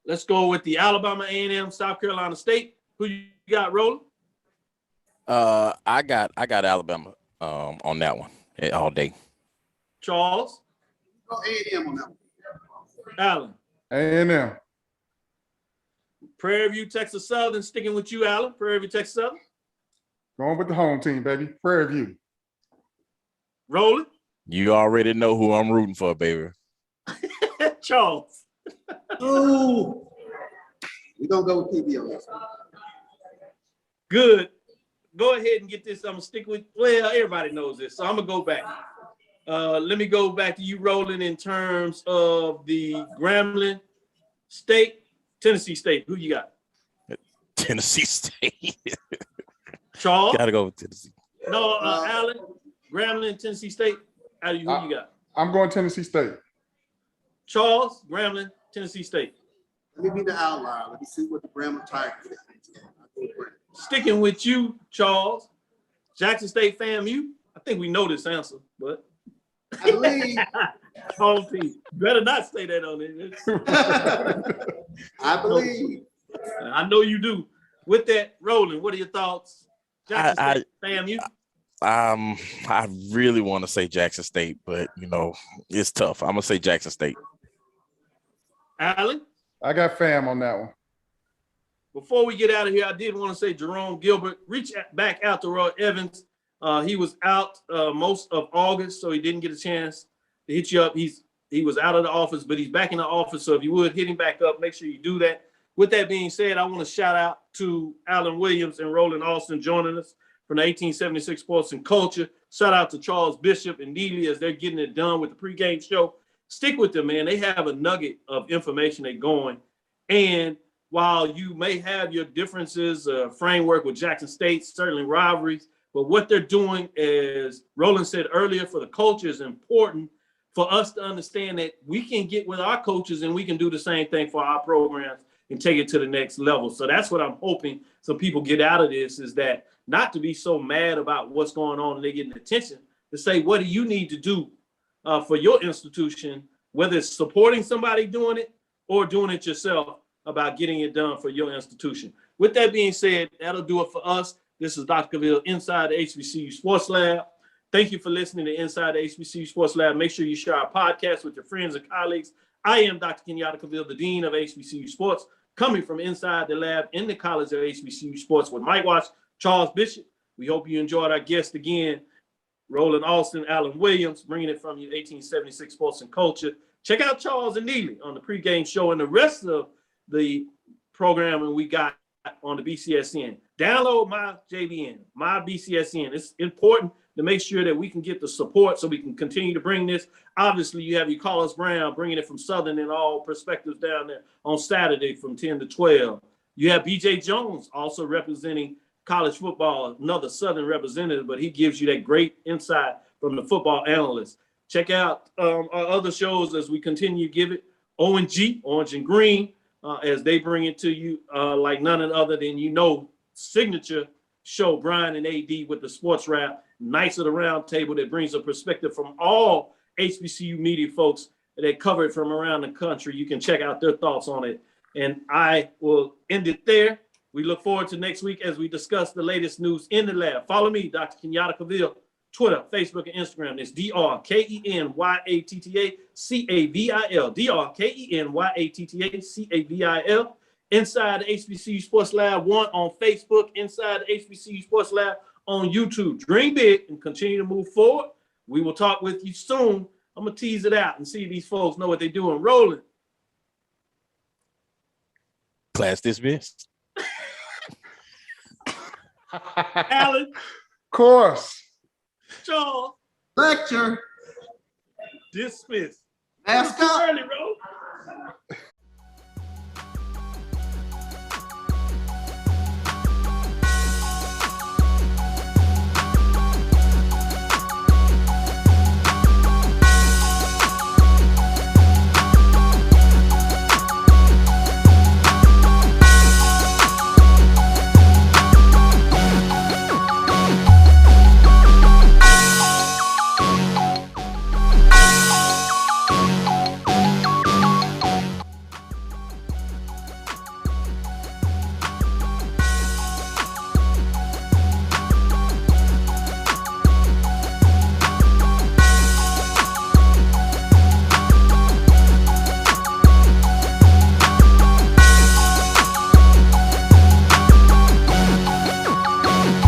let's go with the Alabama A&M, South Carolina State. Who you got rolling? I got Alabama on that one all day. Charles? Go A&M on that one. Allen? A&M. Prairie View, Texas Southern. Sticking with you, Allen. Prairie View, Texas Southern. Going with the home team, baby. Prairie View. Rolling? You already know who I'm rooting for, baby. Charles? Ooh. We're going to go with PB on this one. Good. Go ahead and get this. I'm going to stick with, well, everybody knows this, so I'm going to go back. Let me go back to you, Roland, in terms of the Grambling State, Tennessee State. Who you got? Tennessee State. Charles? Gotta go with Tennessee. No, Allen, Grambling, Tennessee State. Who you got? I'm going Tennessee State. Charles, Grambling, Tennessee State. Let me be the outlier. Let me see what the Grambling Tigers do. Sticking with you, Charles. Jackson State FAMU. I think we know this answer, but I believe. Home team. Better not say that on it. I believe. I know you do. With that, Roland, what are your thoughts? Jackson State, FAMU. I really want to say Jackson State, but it's tough. I'm gonna say Jackson State. Allen? I got FAM on that one. Before we get out of here, I did want to say Jerome Gilbert, reach back out to Roy Evans. He was out most of August, so he didn't get a chance to hit you up. He was out of the office, but he's back in the office. So if you would hit him back up, make sure you do that. With that being said, I want to shout out to Alan Williams and Roland Austin joining us from the 1876 Sports and Culture. Shout out to Charles Bishop and Neely as they're getting it done with the pregame show. Stick with them, man. They have a nugget of information they're going. And while you may have your differences, framework with Jackson State, certainly rivalries, but what they're doing, as Roland said earlier, for the culture is important for us to understand that we can get with our coaches and we can do the same thing for our programs and take it to the next level. So that's what I'm hoping some people get out of this, is that not to be so mad about what's going on and they're getting attention, to say, what do you need to do for your institution, whether it's supporting somebody doing it or doing it yourself, about getting it done for your institution. With that being said, that'll do it for us. This is Dr. Cavil inside the HBCU Sports Lab. Thank you for listening to Inside the HBCU Sports Lab. Make sure you share our podcast with your friends and colleagues. I am Dr. Kenyatta Cavil, the Dean of HBCU Sports, coming from inside the lab in the College of HBCU Sports with Mike Watts, Charles Bishop. We hope you enjoyed our guest again, Roland Austin, Alan Williams, bringing it from you, 1876 Sports and Culture. Check out Charles and Neely on the pregame show and the rest of the programming we got on the BCSN. Download my JVN, my BCSN. It's important to make sure that we can get the support so we can continue to bring this. Obviously, you have your Carlos Brown bringing it from Southern in all perspectives down there on Saturday from 10 to 12. You have BJ Jones also representing college football, another Southern representative, but he gives you that great insight from the football analyst. Check out our other shows as we continue to give it. O&G, Orange and Green, as they bring it to you like none other than, signature show, Brian and AD with the sports wrap, Knights of the Round Table, that brings a perspective from all HBCU media folks they cover it from around the country. You can check out their thoughts on it. And I will end it there. We look forward to next week as we discuss the latest news in the lab. Follow me, Dr. Kenyatta Cavil, Twitter, Facebook, and Instagram. It's DrKenyattaCavil, DrKenyattaCavil. Inside the HBCU Sports Lab 1 on Facebook, Inside the HBCU Sports Lab on YouTube. Dream big and continue to move forward. We will talk with you soon. I'm going to tease it out and see if these folks know what they're doing. Rolling. Class dismissed. Alan. Course. Charles. Lecture. Dismissed. Mask up. Early, bro.